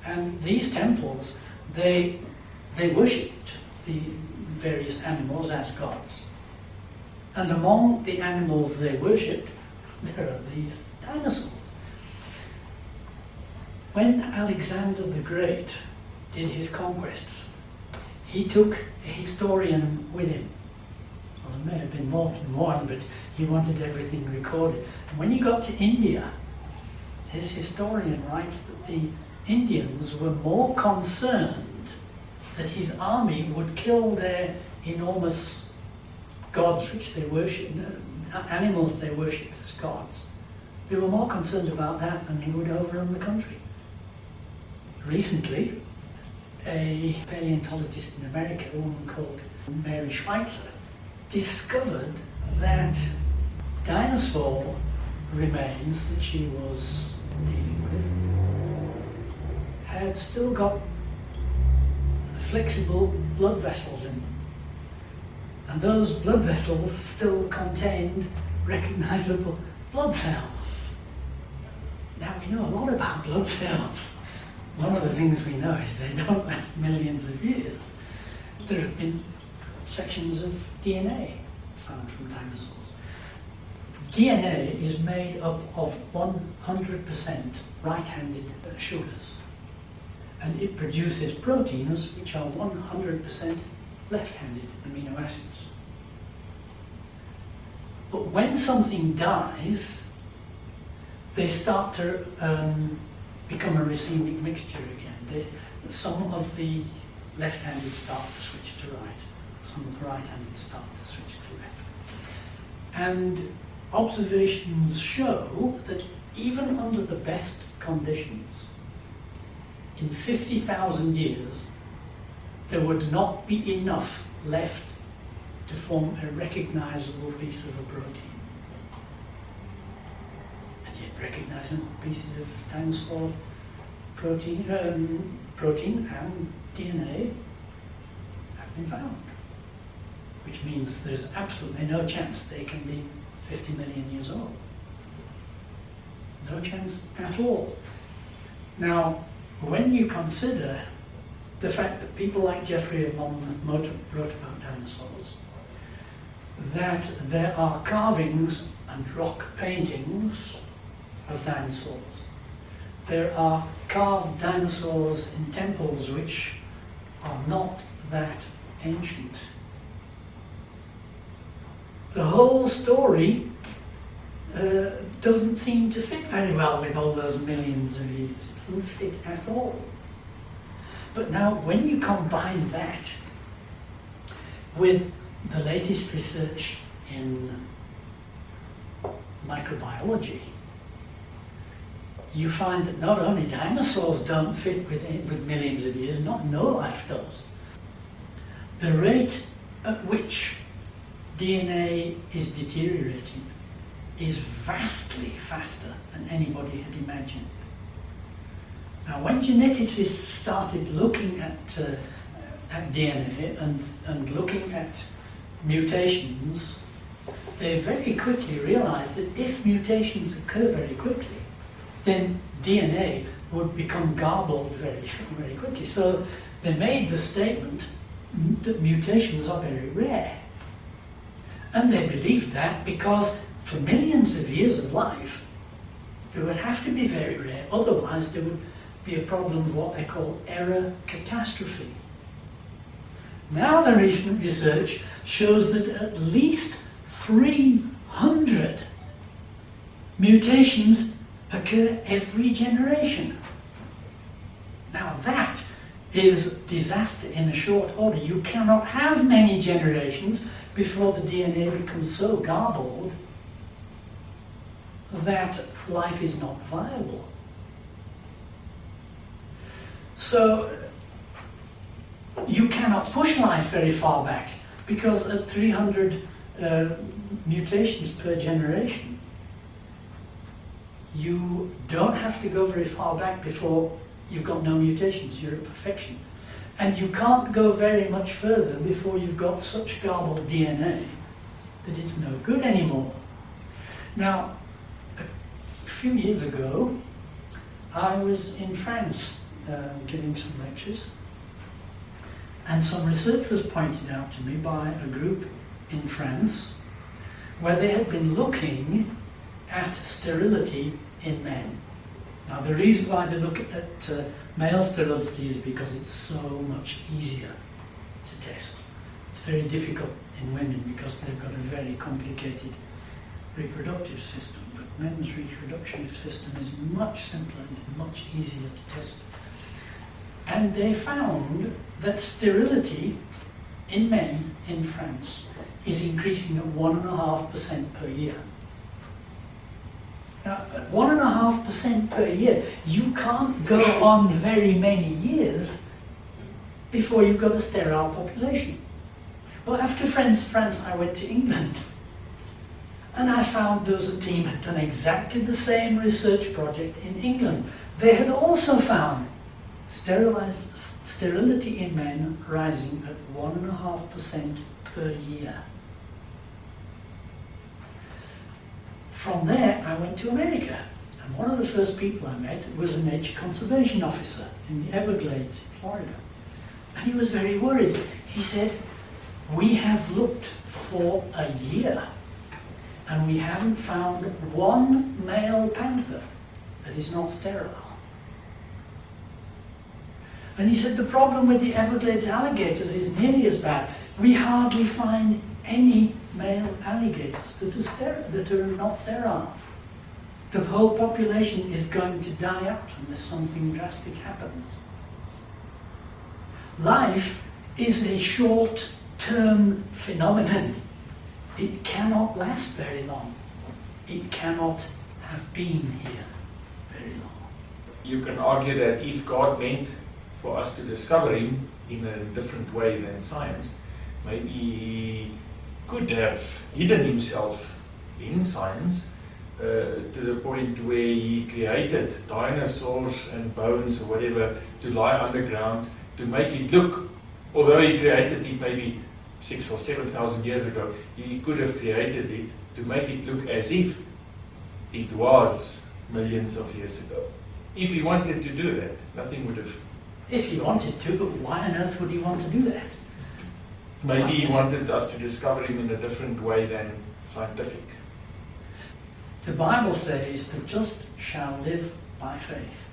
And these temples, they worshipped the various animals as gods. And among the animals they worshipped, there are these dinosaurs. When Alexander the Great did his conquests, he took a historian with him. Well, there may have been more than one, but he wanted everything recorded. And when he got to India, his historian writes that the Indians were more concerned that his army would kill their enormous gods, which they worshipped, animals they worshipped as gods. They were more concerned about that than he would overrun the country. Recently, a paleontologist in America, a woman called Mary Schweitzer, discovered that dinosaur remains that she was dealing with had still got flexible blood vessels in them. And those blood vessels still contained recognizable blood cells. Now we know a lot about blood cells. One of the things we know is they don't last millions of years. There have been sections of DNA found from dinosaurs. DNA is made up of 100% right-handed sugars, and it produces proteins which are 100% left-handed amino acids. But when something dies, they start to become a racemic mixture again. Some of the left-handed start to switch to right, some of the right-handed start to switch to left. And observations show that even under the best conditions, in 50,000 years, there would not be enough left to form a recognizable piece of a protein. And yet recognizable pieces of dinosaur protein and DNA have been found, which means there's absolutely no chance they can be 50 million years old. No chance at all. Now, when you consider the fact that people like Geoffrey of Monmouth wrote about dinosaurs, that there are carvings and rock paintings of dinosaurs. There are carved dinosaurs in temples which are not that ancient. The whole story doesn't seem to fit very well with all those millions of years. It doesn't fit at all. But now, when you combine that with the latest research in microbiology, you find that not only dinosaurs don't fit with millions of years, no life does. The rate at which DNA is deteriorating is vastly faster than anybody had imagined. Now, when geneticists started looking at DNA and looking at mutations, they very quickly realized that if mutations occur very quickly, then DNA would become garbled very quickly. So they made the statement that mutations are very rare. And they believed that because for millions of years of life, they would have to be very rare, otherwise there would be a problem of what they call error catastrophe. Now the recent research shows that at least 300 mutations occur every generation. Now that is disaster in a short order. You cannot have many generations before the DNA becomes so garbled that life is not viable. So you cannot push life very far back, because at 300 mutations per generation, you don't have to go very far back before you've got no mutations, you're at perfection. And you can't go very much further before you've got such garbled DNA that it's no good anymore. Now, a few years ago, I was in France giving some lectures, and some research was pointed out to me by a group in France where they had been looking at sterility in men. Now, the reason why they look at male sterility is because it's so much easier to test. It's very difficult in women because they've got a very complicated reproductive system, but men's reproductive system is much simpler and much easier to test. And they found that sterility in men in France is increasing at 1.5% per year. Now, at 1.5% per year, you can't go on very many years before you've got a sterile population. Well, after France, I went to England. And I found those team had done exactly the same research project in England. They had also found sterility in men rising at 1.5% per year. From there, I went to America, and one of the first people I met was a nature conservation officer in the Everglades in Florida. And he was very worried. He said, "We have looked for a year, and we haven't found one male panther that is not sterile. And he said the problem with the Everglades alligators is nearly as bad. We hardly find any male alligators that are not sterile. The whole population is going to die out unless something drastic happens. Life is a short-term phenomenon. It cannot last very long. It cannot have been here very long. You can argue that if God meant for us to discover him in a different way than science, maybe he could have hidden himself in science to the point where he created dinosaurs and bones or whatever to lie underground to make it look, although he created it maybe 6,000 or 7,000 years ago, he could have created it to make it look as if it was millions of years ago. If he wanted to do that, nothing would have... If he wanted to, but why on earth would he want to do that? Maybe he wanted us to discover him in a different way than scientific. The Bible says the just shall live by faith.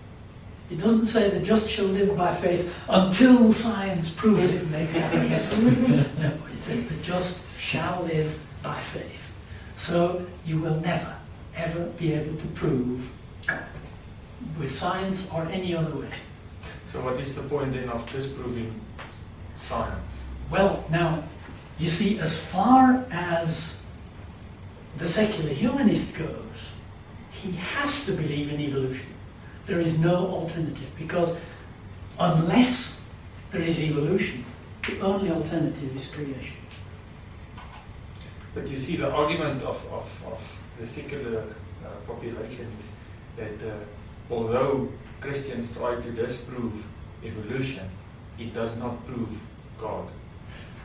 It doesn't say the just shall live by faith until science proves it makes it happen. No, it says the just shall live by faith. So you will never, ever be able to prove God with science or any other way. So what is the point then of disproving science? Well, now, you see, as far as the secular humanist goes, he has to believe in evolution. There is no alternative, because unless there is evolution, the only alternative is creation. But you see, the argument of the secular population is that although Christians try to disprove evolution, it does not prove God.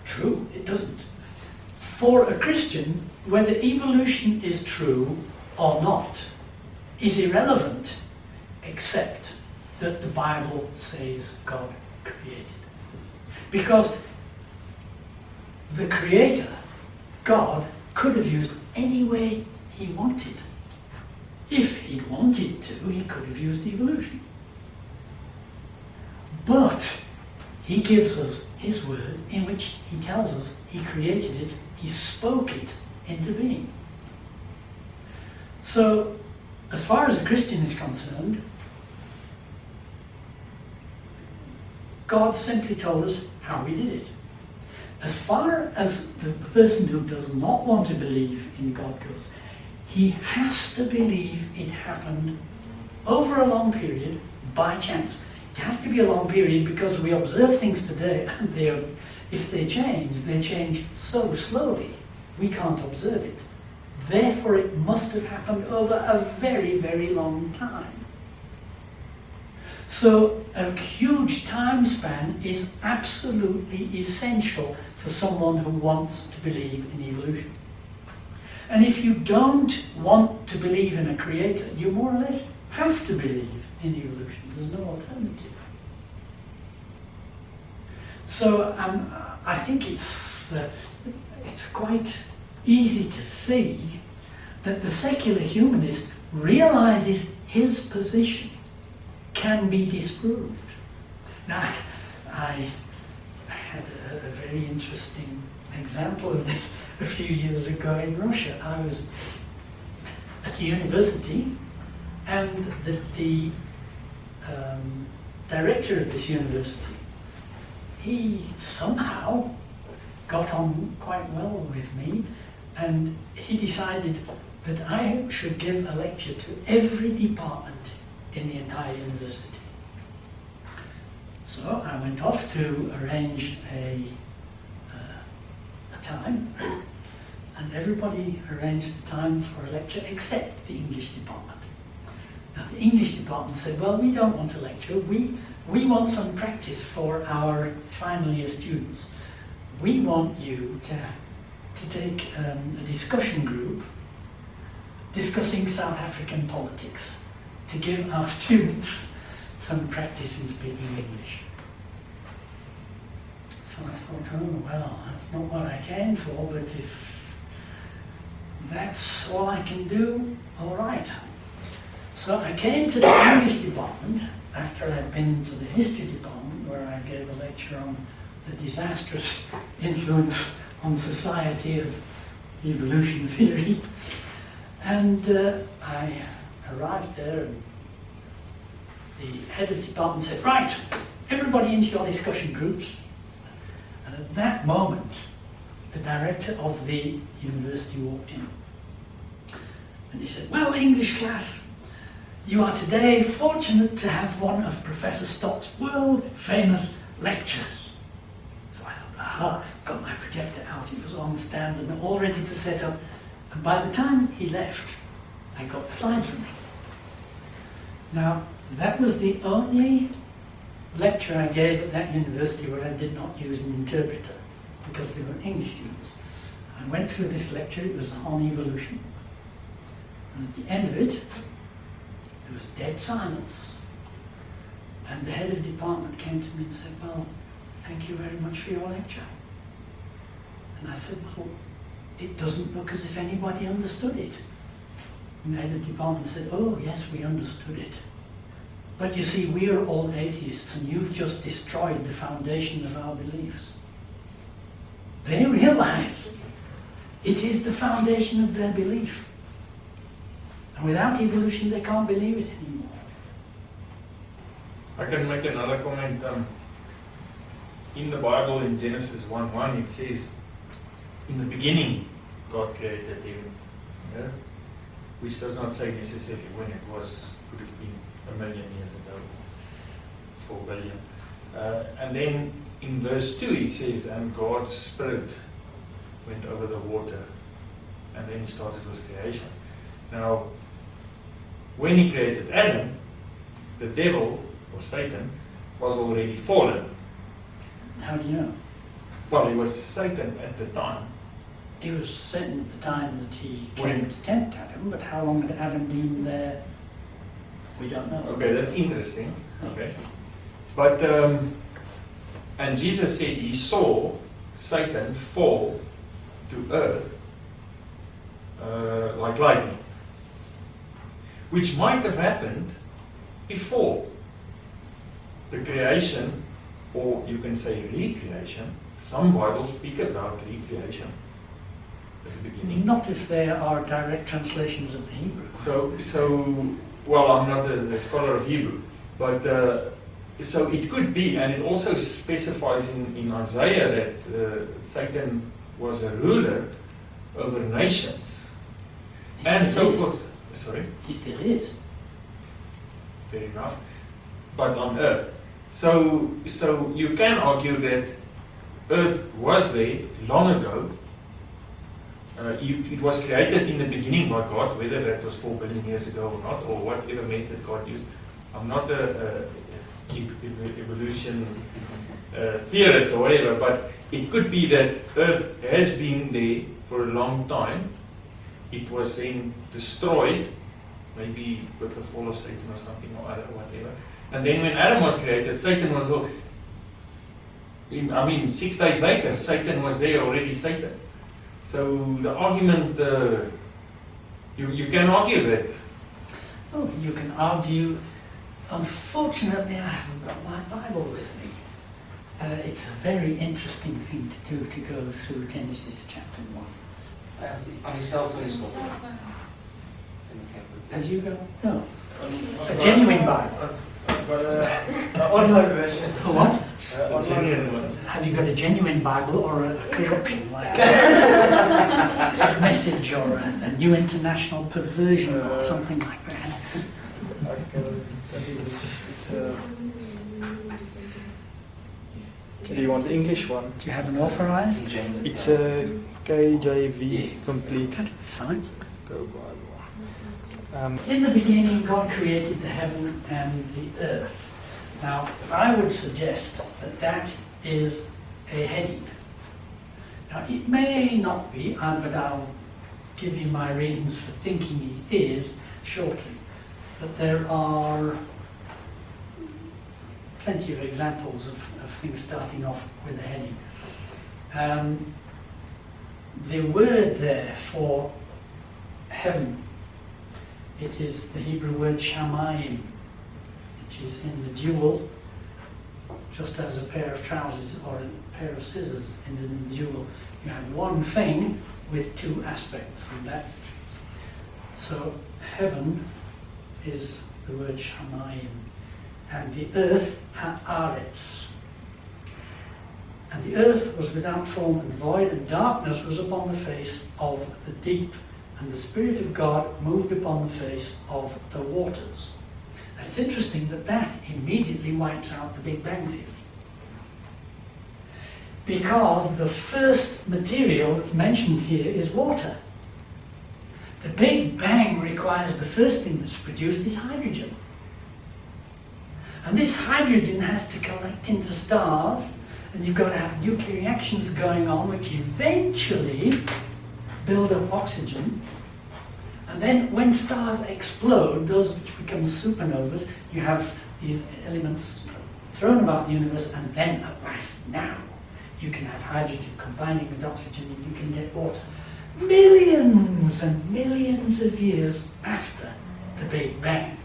True, it doesn't. For a Christian, whether evolution is true or not is irrelevant, except that the Bible says God created. Because the Creator, God, could have used any way he wanted. If he'd wanted to, he could have used evolution. But he gives us his word in which he tells us he created it, he spoke it into being. So, as far as a Christian is concerned, God simply told us how he did it. As far as the person who does not want to believe in God goes, he has to believe it happened over a long period by chance. It has to be a long period because we observe things today and if they change so slowly, we can't observe it. Therefore, it must have happened over a very, very long time. So, a huge time span is absolutely essential for someone who wants to believe in evolution. And if you don't want to believe in a creator, you more or less have to believe in evolution. There's no alternative. So I think it's quite easy to see that the secular humanist realizes his position can be disproved. Now, I had a very interesting example of this a few years ago in Russia. I was at a university, and the director of this university, he somehow got on quite well with me, and he decided that I should give a lecture to every department in the entire university. So I went off to arrange a time, and everybody arranged a time for a lecture except the English department. Now the English department said, well, we don't want a lecture, we want some practice for our final year students. We want you to take a discussion group discussing South African politics to give our students some practice in speaking English. So I thought, oh, well, that's not what I came for, but if that's all I can do, all right. So I came to the English department after I'd been to the history department, where I gave a lecture on the disastrous influence on society of evolution theory. And I arrived there, and the head of the department said, right, everybody into your discussion groups. And at that moment, the director of the university walked in. And he said, well, English class, you are today fortunate to have one of Professor Stott's world-famous lectures. So I thought, aha, got my projector out. It was on the stand and all ready to set up. And by the time he left, I got the slides from him. Now, that was the only lecture I gave at that university where I did not use an interpreter, because they were English students. I went through this lecture, it was on evolution. And at the end of it, there was dead silence. And the head of the department came to me and said, well, thank you very much for your lecture. And I said, well, it doesn't look as if anybody understood it. And the head of the department said, oh, yes, we understood it. But you see, we are all atheists, and you've just destroyed the foundation of our beliefs. They realize it is the foundation of their belief. And without evolution, they can't believe it anymore. I can make another comment. In the Bible, in Genesis 1:1, it says, in the beginning, God created heaven and earth, which does not say necessarily when it was. Could have been 1 million years ago, 4 billion. And then in verse 2 it says, and God's Spirit went over the water, and then he started with creation. Now, when he created Adam, the devil, or Satan, was already fallen. How do you know? Well, he was Satan at the time. He was Satan at the time that he came to tempt Adam, but how long had Adam been there? We don't know. Okay, that's interesting. Okay. But, and Jesus said he saw Satan fall to earth like lightning, which might have happened before the creation, or you can say recreation. Some Bibles speak about recreation at the beginning. Not if there are direct translations of the Hebrew. So well, I'm not a scholar of Hebrew, but so it could be, and it also specifies in Isaiah that Satan was a ruler over nations, and so forth. Sorry? He still is. Fair enough. But on earth. So you can argue that earth was there long ago. It was created in the beginning by God, whether that was 4 billion years ago or not, or whatever method God used. I'm not a evolution theorist or whatever, but it could be that earth has been there for a long time. It was then destroyed, maybe with the fall of Satan or something or other, whatever. And then when Adam was created, Satan was, 6 days later, Satan was there already, Satan. So the argument, you can argue that. Oh, you can argue. Unfortunately, I haven't got my Bible with me. It's a very interesting thing to do, to go through Genesis chapter 1. On his cell phone is called. Have you got? No. A genuine Bible. I've got an online version. A what? Genuine one. Have you got a genuine Bible or a corruption, like a Message or a New International Perversion or something like that? I can tell you, it's do you want the English one? Do you have an authorized? It's a KJV complete. That'd be fine. Go Bible. In the beginning, God created the heaven and the earth. Now, I would suggest that that is a heading. Now, it may not be, but I'll give you my reasons for thinking it is shortly. But there are plenty of examples of things starting off with a heading. The word there for heaven. It is the Hebrew word shamayim, which is in the dual, just as a pair of trousers or a pair of scissors in the dual. You have one thing with two aspects, and that. So heaven is the word shamayim, and the earth haaretz. And the earth was without form and void, and darkness was upon the face of the deep, and the Spirit of God moved upon the face of the waters. Now it's interesting that that immediately wipes out the Big Bang theory. Because the first material that's mentioned here is water. The Big Bang requires the first thing that's produced is hydrogen. And this hydrogen has to collect into stars, and you've got to have nuclear reactions going on which eventually build up oxygen. And then when stars explode, those which become supernovas, you have these elements thrown about the universe, and then at last now you can have hydrogen combining with oxygen and you can get water. Millions and millions of years after the Big Bang.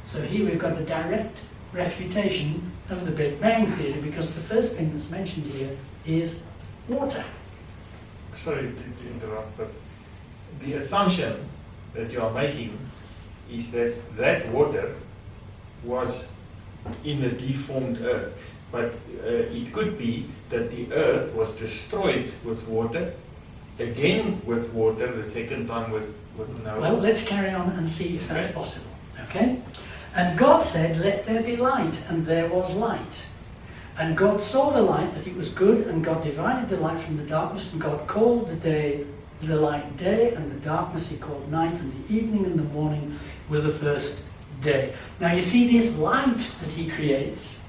So here we've got a direct refutation of the Big Bang theory, because the first thing that's mentioned here is water. Sorry to interrupt, but the assumption that you are making is that that water was in a deformed earth. But it could be that the earth was destroyed with water, again with water, the second time with Noah. Well, let's carry on and see if that's possible. Okay? And God said, "Let there be light," and there was light. And God saw the light, that it was good, and God divided the light from the darkness, and God called the light day, and the darkness he called night, and the evening and the morning were the first day. Now you see this light that he creates,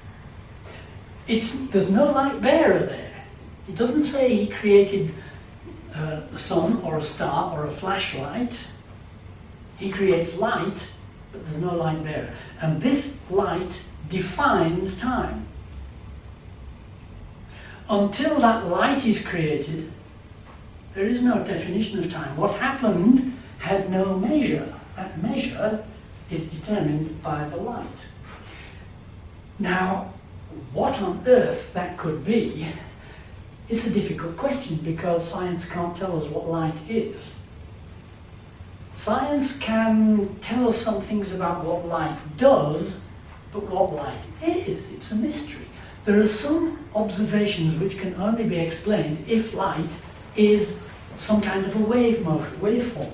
there's no light bearer there. It doesn't say he created a sun or a star or a flashlight. He creates light, but there's no light bearer. And this light defines time. Until that light is created, there is no definition of time. What happened had no measure. That measure is determined by the light. Now, what on earth that could be is a difficult question, because science can't tell us what light is. Science can tell us some things about what light does, but what light is, it's a mystery. There are some observations which can only be explained if light is some kind of a waveform.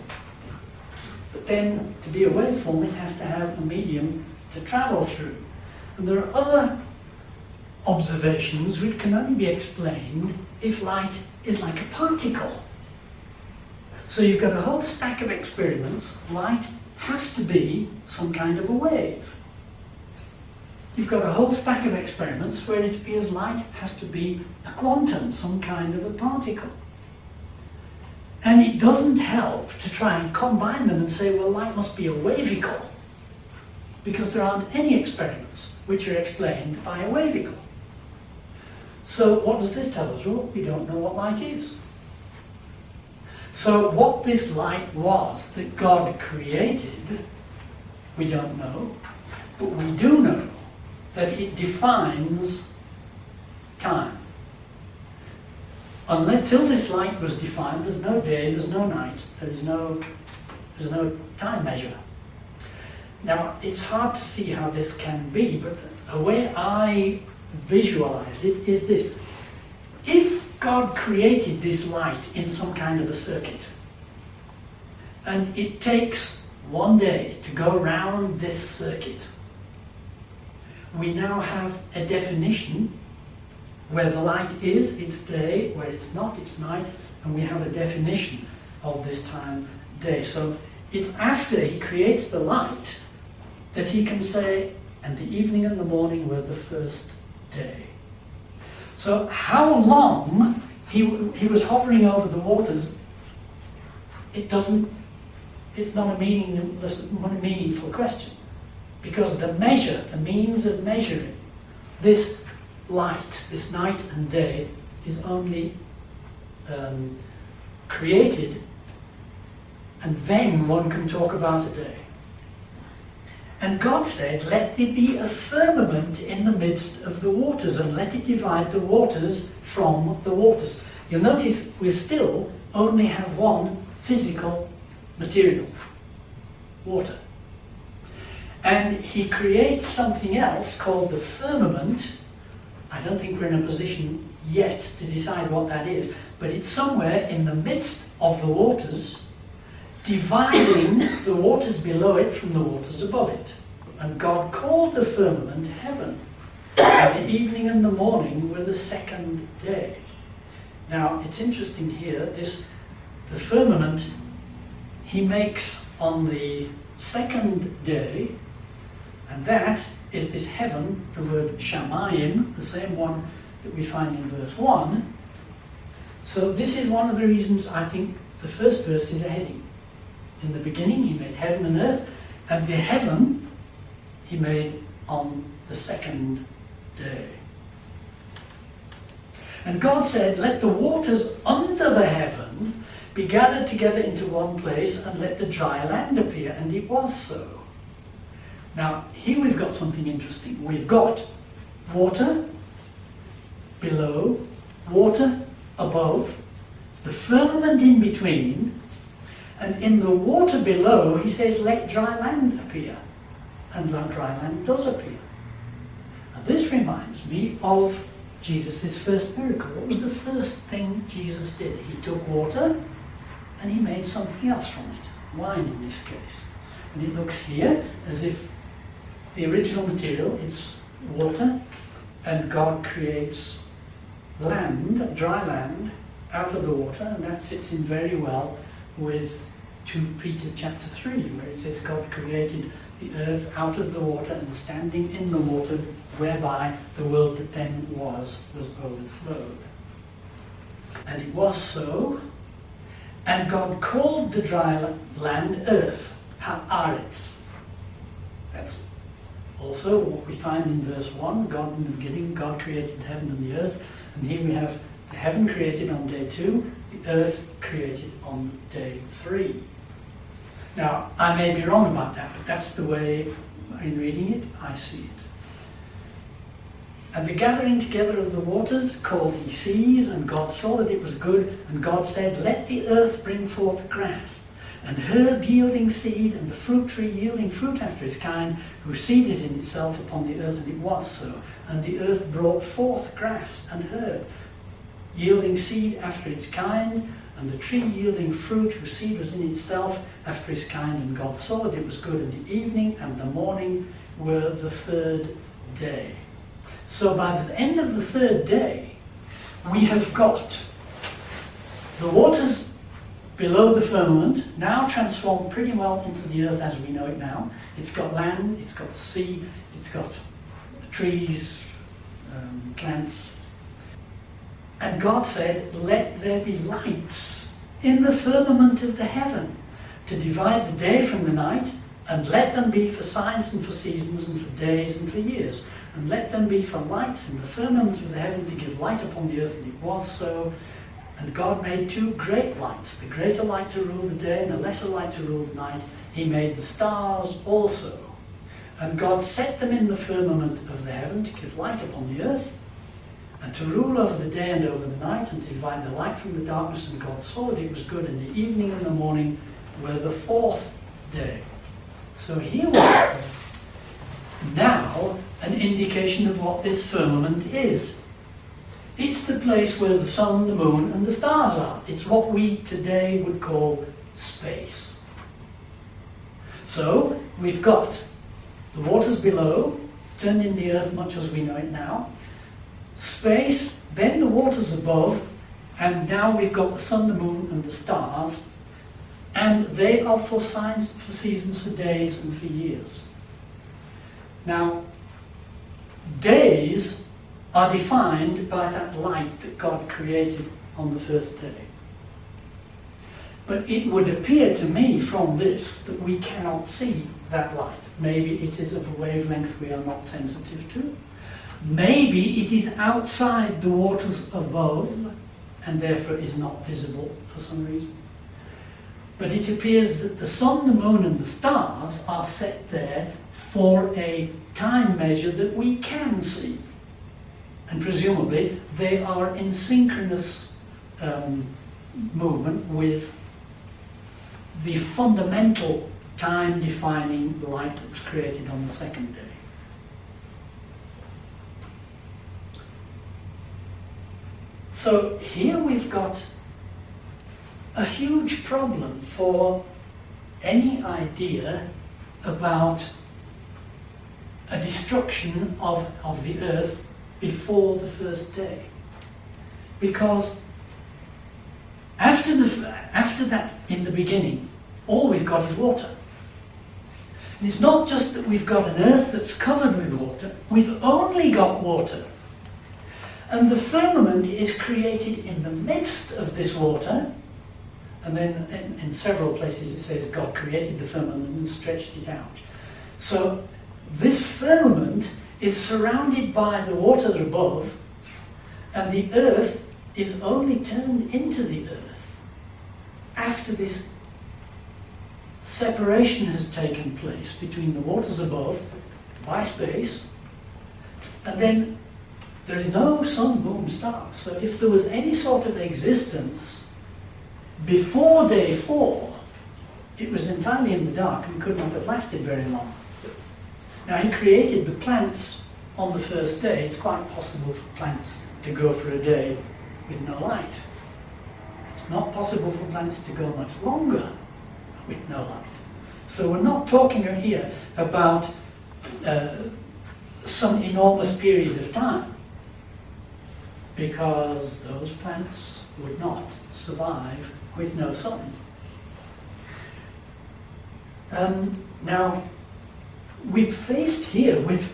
But then, to be a waveform, it has to have a medium to travel through. And there are other observations which can only be explained if light is like a particle. So you've got a whole stack of experiments. Light has to be some kind of a wave. You've got a whole stack of experiments where it appears light has to be a quantum, some kind of a particle. And it doesn't help to try and combine them and say, well, light must be a wavicle, because there aren't any experiments which are explained by a wavicle. So what does this tell us? Well, we don't know what light is. So what this light was that God created, we don't know, but we do know that it defines time. Until this light was defined, there's no day, there's no night, there's no time measure. Now, it's hard to see how this can be, but the way I visualize it is this. If God created this light in some kind of a circuit, and it takes one day to go around this circuit, we now have a definition. Where the light is, it's day. Where it's not, it's night. And we have a definition of this time, day. So it's after he creates the light that he can say, and the evening and the morning were the first day. So how long he was hovering over the waters, it's not a meaningful question. Because the measure, the means of measuring this light, this night and day, is only created and then one can talk about a day. And God said, let there be a firmament in the midst of the waters, and let it divide the waters from the waters. You'll notice we still only have one physical material, water. And he creates something else called the firmament. I don't think we're in a position yet to decide what that is, but it's somewhere in the midst of the waters, dividing the waters below it from the waters above it. And God called the firmament heaven. And the evening and the morning were the second day. Now, it's interesting here, the firmament he makes on the second day, and that is this heaven, the word shamayim, the same one that we find in verse 1. So this is one of the reasons I think the first verse is a heading. In the beginning he made heaven and earth, and the heaven he made on the second day. And God said, let the waters under the heaven be gathered together into one place, and let the dry land appear. And it was so. Now, here we've got something interesting. We've got water below, water above, the firmament in between, and in the water below, he says, let dry land appear. And dry land does appear. Now, this reminds me of Jesus' first miracle. What was the first thing Jesus did? He took water and he made something else from it. Wine in this case. And it looks here as if the original material is water, and God creates land, dry land, out of the water, and that fits in very well with 2 Peter chapter 3, where it says God created the earth out of the water and standing in the water, whereby the world that then was overflowed. And it was so, and God called the dry land earth, ha'aretz. That's also what we find in verse 1, God in the beginning, God created heaven and the earth, and here we have the heaven created on day 2, the earth created on day 3. Now, I may be wrong about that, but that's the way, in reading it, I see it. And the gathering together of the waters called he seas, and God saw that it was good, and God said, let the earth bring forth grass, and herb yielding seed, and the fruit tree yielding fruit after its kind, whose seed is in itself upon the earth, and it was so. And the earth brought forth grass and herb, yielding seed after its kind, and the tree yielding fruit, whose seed was in itself after its kind, and God saw that it was good, and the evening and the morning were the third day. So by the end of the third day, we have got the waters below the firmament, now transformed pretty well into the earth as we know it now. It's got land, it's got the sea, it's got trees, plants. And God said, let there be lights in the firmament of the heaven to divide the day from the night, and let them be for signs and for seasons and for days and for years. And let them be for lights in the firmament of the heaven to give light upon the earth. And it was so. And God made 2 great lights, the greater light to rule the day and the lesser light to rule the night. He made the stars also. And God set them in the firmament of the heaven to give light upon the earth, and to rule over the day and over the night, and to divide the light from the darkness. And God saw that it was good, and the evening and the morning were the 4th day. So here we have now an indication of what this firmament is. It's the place where the sun, the moon, and the stars are. It's what we today would call space. So we've got the waters below, turned in the earth much as we know it now, space, then the waters above, and now we've got the sun, the moon, and the stars, and they are for signs, for seasons, for days, and for years. Now, days are defined by that light that God created on the first day. But it would appear to me from this that we cannot see that light. Maybe it is of a wavelength we are not sensitive to. Maybe it is outside the waters above and therefore is not visible for some reason. But it appears that the sun, the moon, and the stars are set there for a time measure that we can see. And presumably they are in synchronous movement with the fundamental time-defining light that was created on the second day. So here we've got a huge problem for any idea about a destruction of the earth before the first day. Because after that, in the beginning, all we've got is water. And it's not just that we've got an earth that's covered with water, we've only got water. And the firmament is created in the midst of this water. And then in several places it says God created the firmament and stretched it out. So this firmament is surrounded by the water above, and the earth is only turned into the earth after this separation has taken place between the waters above by space, and then there is no sun, moon, stars. So if there was any sort of existence before day 4, it was entirely in the dark and could not have lasted very long. Now, he created the plants on the first day. It's quite possible for plants to go for a day with no light. It's not possible for plants to go much longer with no light. So we're not talking here about some enormous period of time, because those plants would not survive with no sun. Now, we're faced here with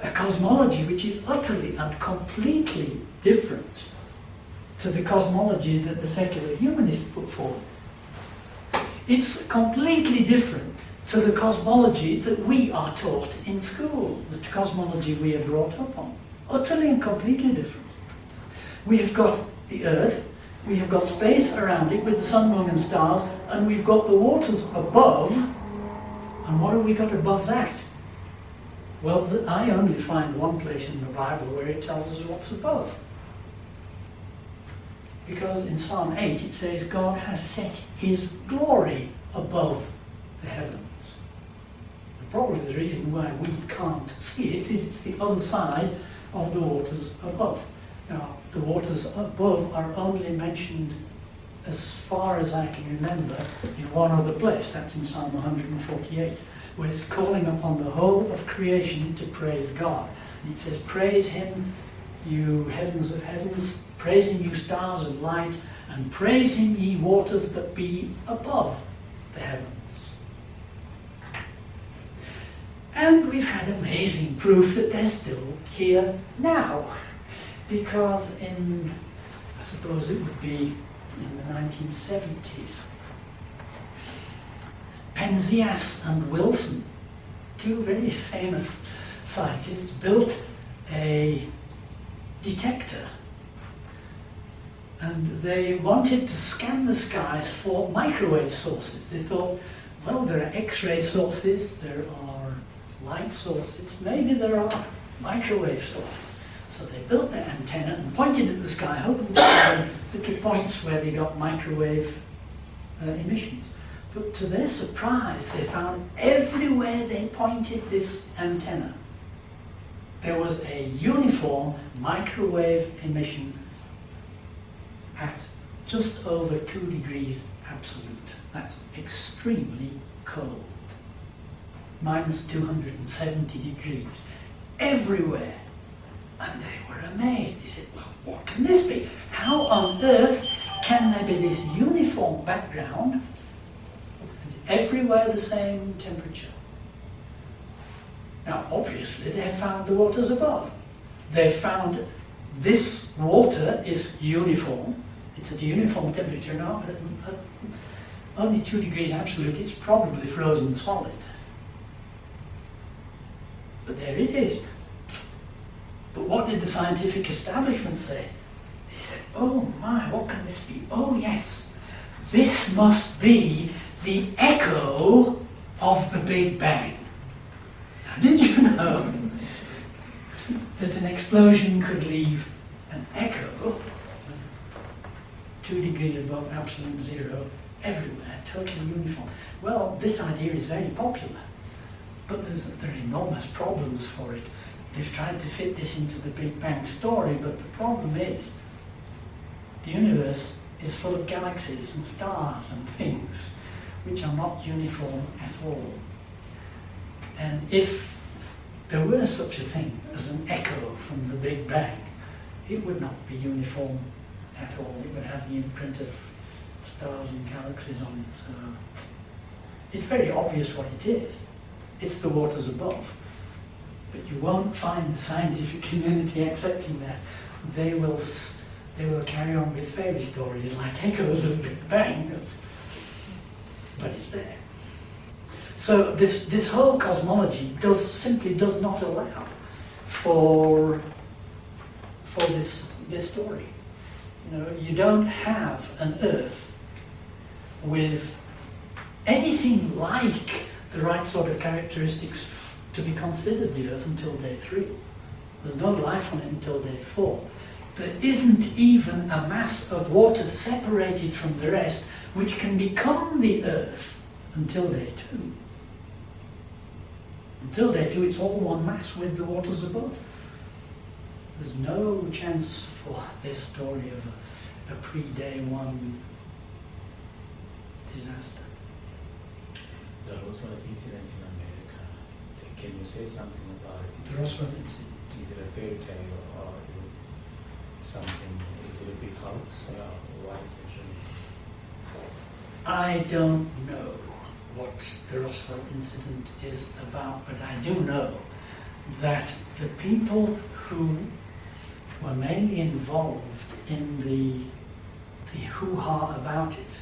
a cosmology which is utterly and completely different to the cosmology that the secular humanists put forward. It's completely different to the cosmology that we are taught in school, the cosmology we are brought up on. Utterly and completely different. We have got the earth, we have got space around it with the sun, moon and stars, and we've got the waters above. And what have we got above that? Well, I only find one place in the Bible where it tells us what's above. Because in Psalm 8 it says God has set his glory above the heavens. And probably the reason why we can't see it is it's the other side of the waters above. Now, the waters above are only mentioned, as far as I can remember, in one other place. That's in Psalm 148, where it's calling upon the whole of creation to praise God. And it says, praise him, you heavens of heavens, praise him, you stars of light, and praise him, ye waters that be above the heavens. And we've had amazing proof that they're still here now. Because in, I suppose it would be in the 1970s, Penzias and Wilson, two very famous scientists, built a detector. And they wanted to scan the skies for microwave sources. They thought, well, there are X-ray sources, there are light sources, maybe there are microwave sources. So they built their antenna and pointed at the sky, hoping to find little points where they got microwave emissions. But to their surprise, they found everywhere they pointed this antenna, there was a uniform microwave emission at just over 2 degrees absolute. That's extremely cold. Minus 270 degrees. Everywhere. And they were amazed. They said, well, what can this be? How on earth can there be this uniform background and everywhere the same temperature? Now, obviously, they have found the waters above. They found this water is uniform. It's at a uniform temperature now. At only 2 degrees absolute, it's probably frozen solid. But there it is. But what did the scientific establishment say? They said, oh my, what can this be? Oh yes, this must be the echo of the Big Bang. Now, did you know that an explosion could leave an echo 2 degrees above absolute zero everywhere, totally uniform? Well, this idea is very popular, but there are enormous problems for it. They've tried to fit this into the Big Bang story, but the problem is the universe is full of galaxies and stars and things which are not uniform at all. And if there were such a thing as an echo from the Big Bang, it would not be uniform at all. It would have the imprint of stars and galaxies on it. So it's very obvious what it is. It's the waters above. But you won't find the scientific community accepting that. They will carry on with fairy stories like echoes of the Big Bang. But it's there. So this whole cosmology simply does not allow for this story. You know, you don't have an Earth with anything like the right sort of characteristics to be considered the Earth until day 3. There's no life on it until day 4. There isn't even a mass of water separated from the rest which can become the Earth until day 2. Until day 2, it's all one mass with the waters above. There's no chance for this story of a pre-day 1 disaster. There are also incidents in America. Can you say something about it? The Roswell incident. Is it a fairy tale or is it something? Is it a big hoax? Why is it really? I don't know what the Roswell incident is about, but I do know that the people who were mainly involved in the hoo-ha about it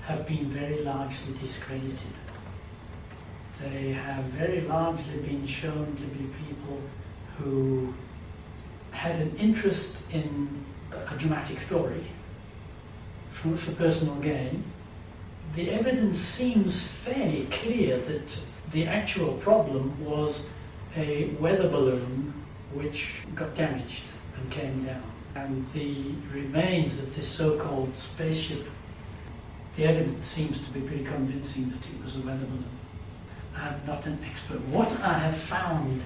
have been very largely discredited. They have very largely been shown to be people who had an interest in a dramatic story for personal gain. The evidence seems fairly clear that the actual problem was a weather balloon which got damaged and came down. And the remains of this so-called spaceship, the evidence seems to be pretty convincing that it was a weather balloon. I'm not an expert. What I have found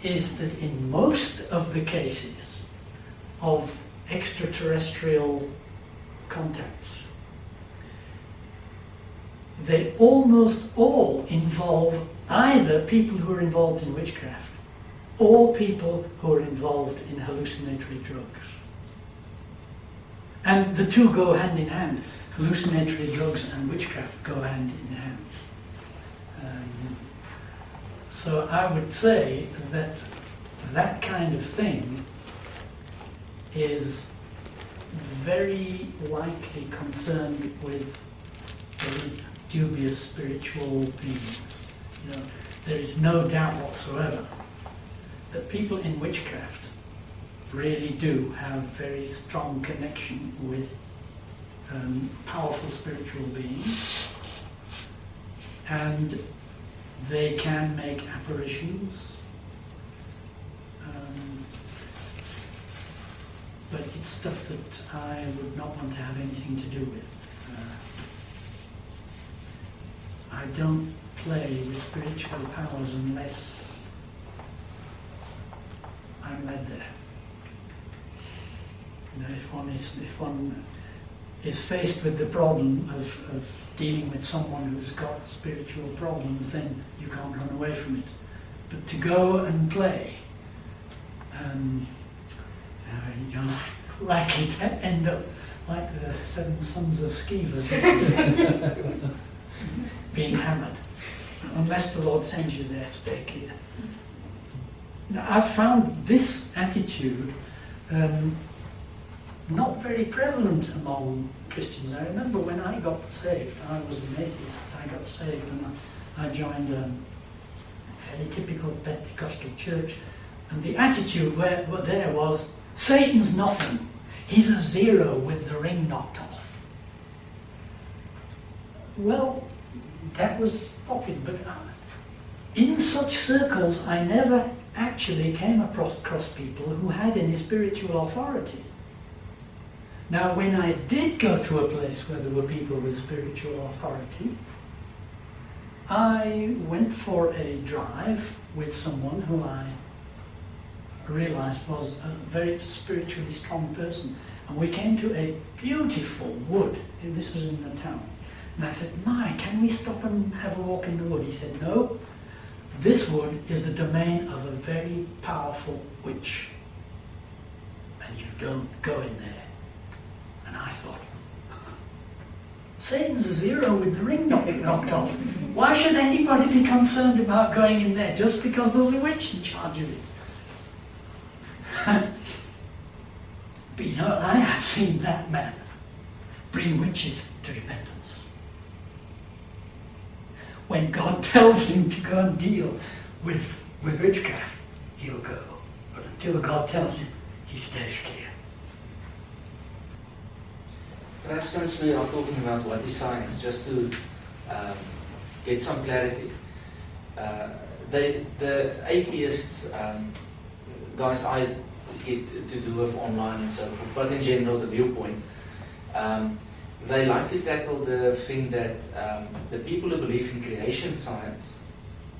is that in most of the cases of extraterrestrial contacts, they almost all involve either people who are involved in witchcraft or people who are involved in hallucinatory drugs. And the two go hand in hand. Hallucinatory drugs and witchcraft go hand in hand. So I would say that that kind of thing is very likely concerned with very dubious spiritual beings. You know, there is no doubt whatsoever that people in witchcraft really do have very strong connection with powerful spiritual beings, and they can make apparitions, but it's stuff that I would not want to have anything to do with. I don't play with spiritual powers unless I'm led there. You know, if one is faced with the problem of dealing with someone who's got spiritual problems, then you can't run away from it. But to go and play, you're likely to end up like the 7 sons of Sceva, being hammered. Unless the Lord sends you there, stay clear. Now, I've found this attitude not very prevalent among Christians. I remember when I got saved, I was an atheist, I got saved and I joined a fairly typical Pentecostal church, and the attitude there was, Satan's nothing, he's a 0 with the ring knocked off. Well, that was popular, but in such circles I never actually came across people who had any spiritual authority. Now, when I did go to a place where there were people with spiritual authority, I went for a drive with someone who I realized was a very spiritually strong person. And we came to a beautiful wood, and this was in the town. And I said, "My, can we stop and have a walk in the wood?" He said, "No, this wood is the domain of a very powerful witch, and you don't go in there." And I thought, Satan's a zero with the ring knocked off. Why should anybody be concerned about going in there just because there's a witch in charge of it? But you know, I have seen that man bring witches to repentance. When God tells him to go and deal with witchcraft, he'll go. But until God tells him, he stays clear. Perhaps since we are talking about what is science, just to get some clarity, the atheists, guys I get to do with online and so forth, but in general the viewpoint, they like to tackle the thing that the people who believe in creation science,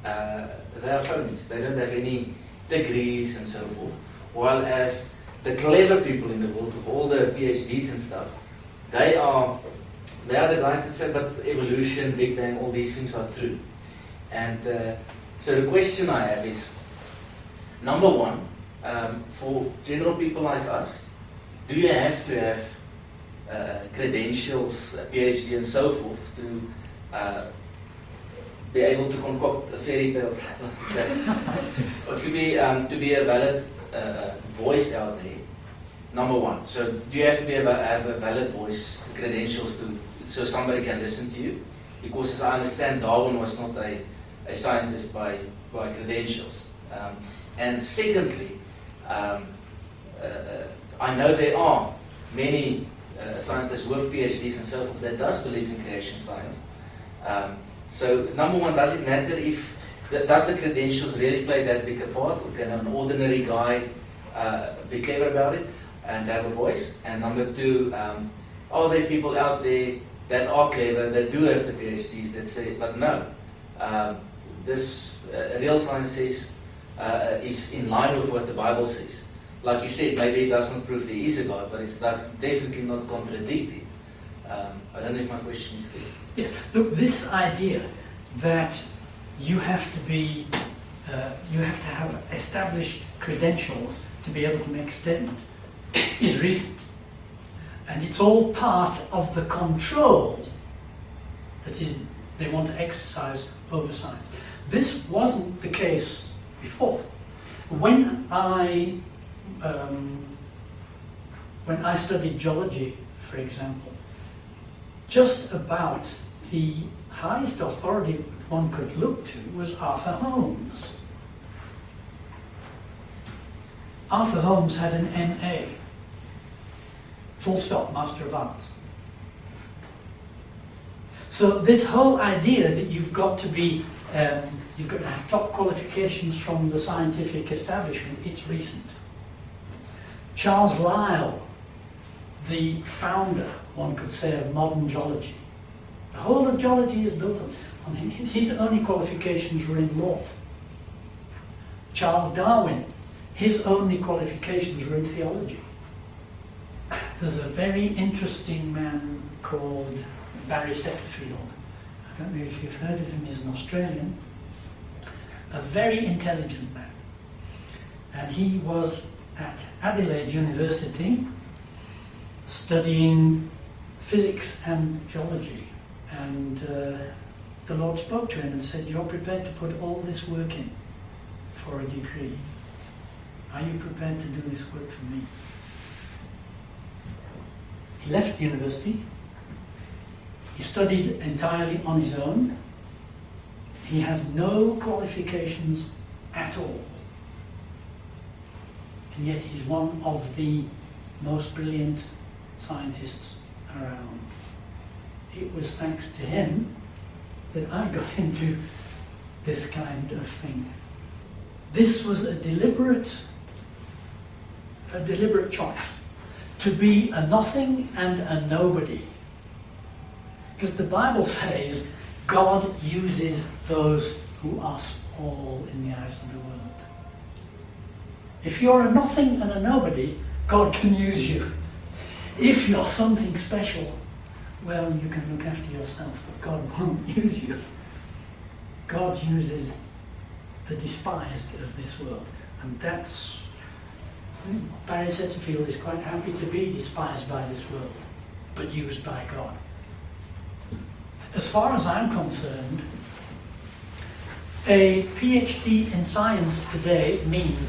they are phonies, they don't have any degrees and so forth, while as the clever people in the world with all the PhDs and stuff, they are the guys that say, but evolution, Big Bang, all these things are true. And so the question I have is, number one, for general people like us, do you have to have credentials, a PhD and so forth to be able to concoct fairy tales like that, or to be a valid voice out there? Number one, so do you have to have a valid voice, credentials so somebody can listen to you? Because as I understand, Darwin was not a scientist by credentials. And secondly, I know there are many scientists with PhDs and so forth that does believe in creation science. So number one, does it matter if, does the credentials really play that big a part, or can an ordinary guy be clever about it and have a voice? And number two, are there people out there that are clever, that do have the PhDs, that say, but no, this real science says is in line with what the Bible says. Like you said, maybe it does not prove there is a God, but it does definitely not contradict it. I don't know if my question is clear. Yeah, look, this idea that you have to be, you have to have established credentials to be able to make a statement is recent. And it's all part of the control that they want to exercise over science. This wasn't the case before. When I studied geology, for example, just about the highest authority one could look to was Arthur Holmes. Arthur Holmes had an MA, full stop, Master of Arts. So this whole idea that you've got to be, you've got to have top qualifications from the scientific establishment, it's recent. Charles Lyell, the founder, one could say, of modern geology. The whole of geology is built on him. His only qualifications were in law. Charles Darwin, his only qualifications were in theology. There's a very interesting man called Barry Setterfield. I don't know if you've heard of him. He's an Australian. A very intelligent man. And he was at Adelaide University studying physics and geology. And the Lord spoke to him and said, "You're prepared to put all this work in for a degree. Are you prepared to do this work for me?" He left the university. He studied entirely on his own. He has no qualifications at all. And yet he's one of the most brilliant scientists around. it was thanks to him that I got into this kind of thing. This was a deliberate choice to be a nothing and a nobody. Because the Bible says God uses those who are small in the eyes of the world. If you're a nothing and a nobody, God can use you. If you're something special, well, you can look after yourself, but God won't use you. God uses the despised of this world. And that's, Barry Setterfield is quite happy to be despised by this world, but used by God. As far as I'm concerned, a PhD in science today means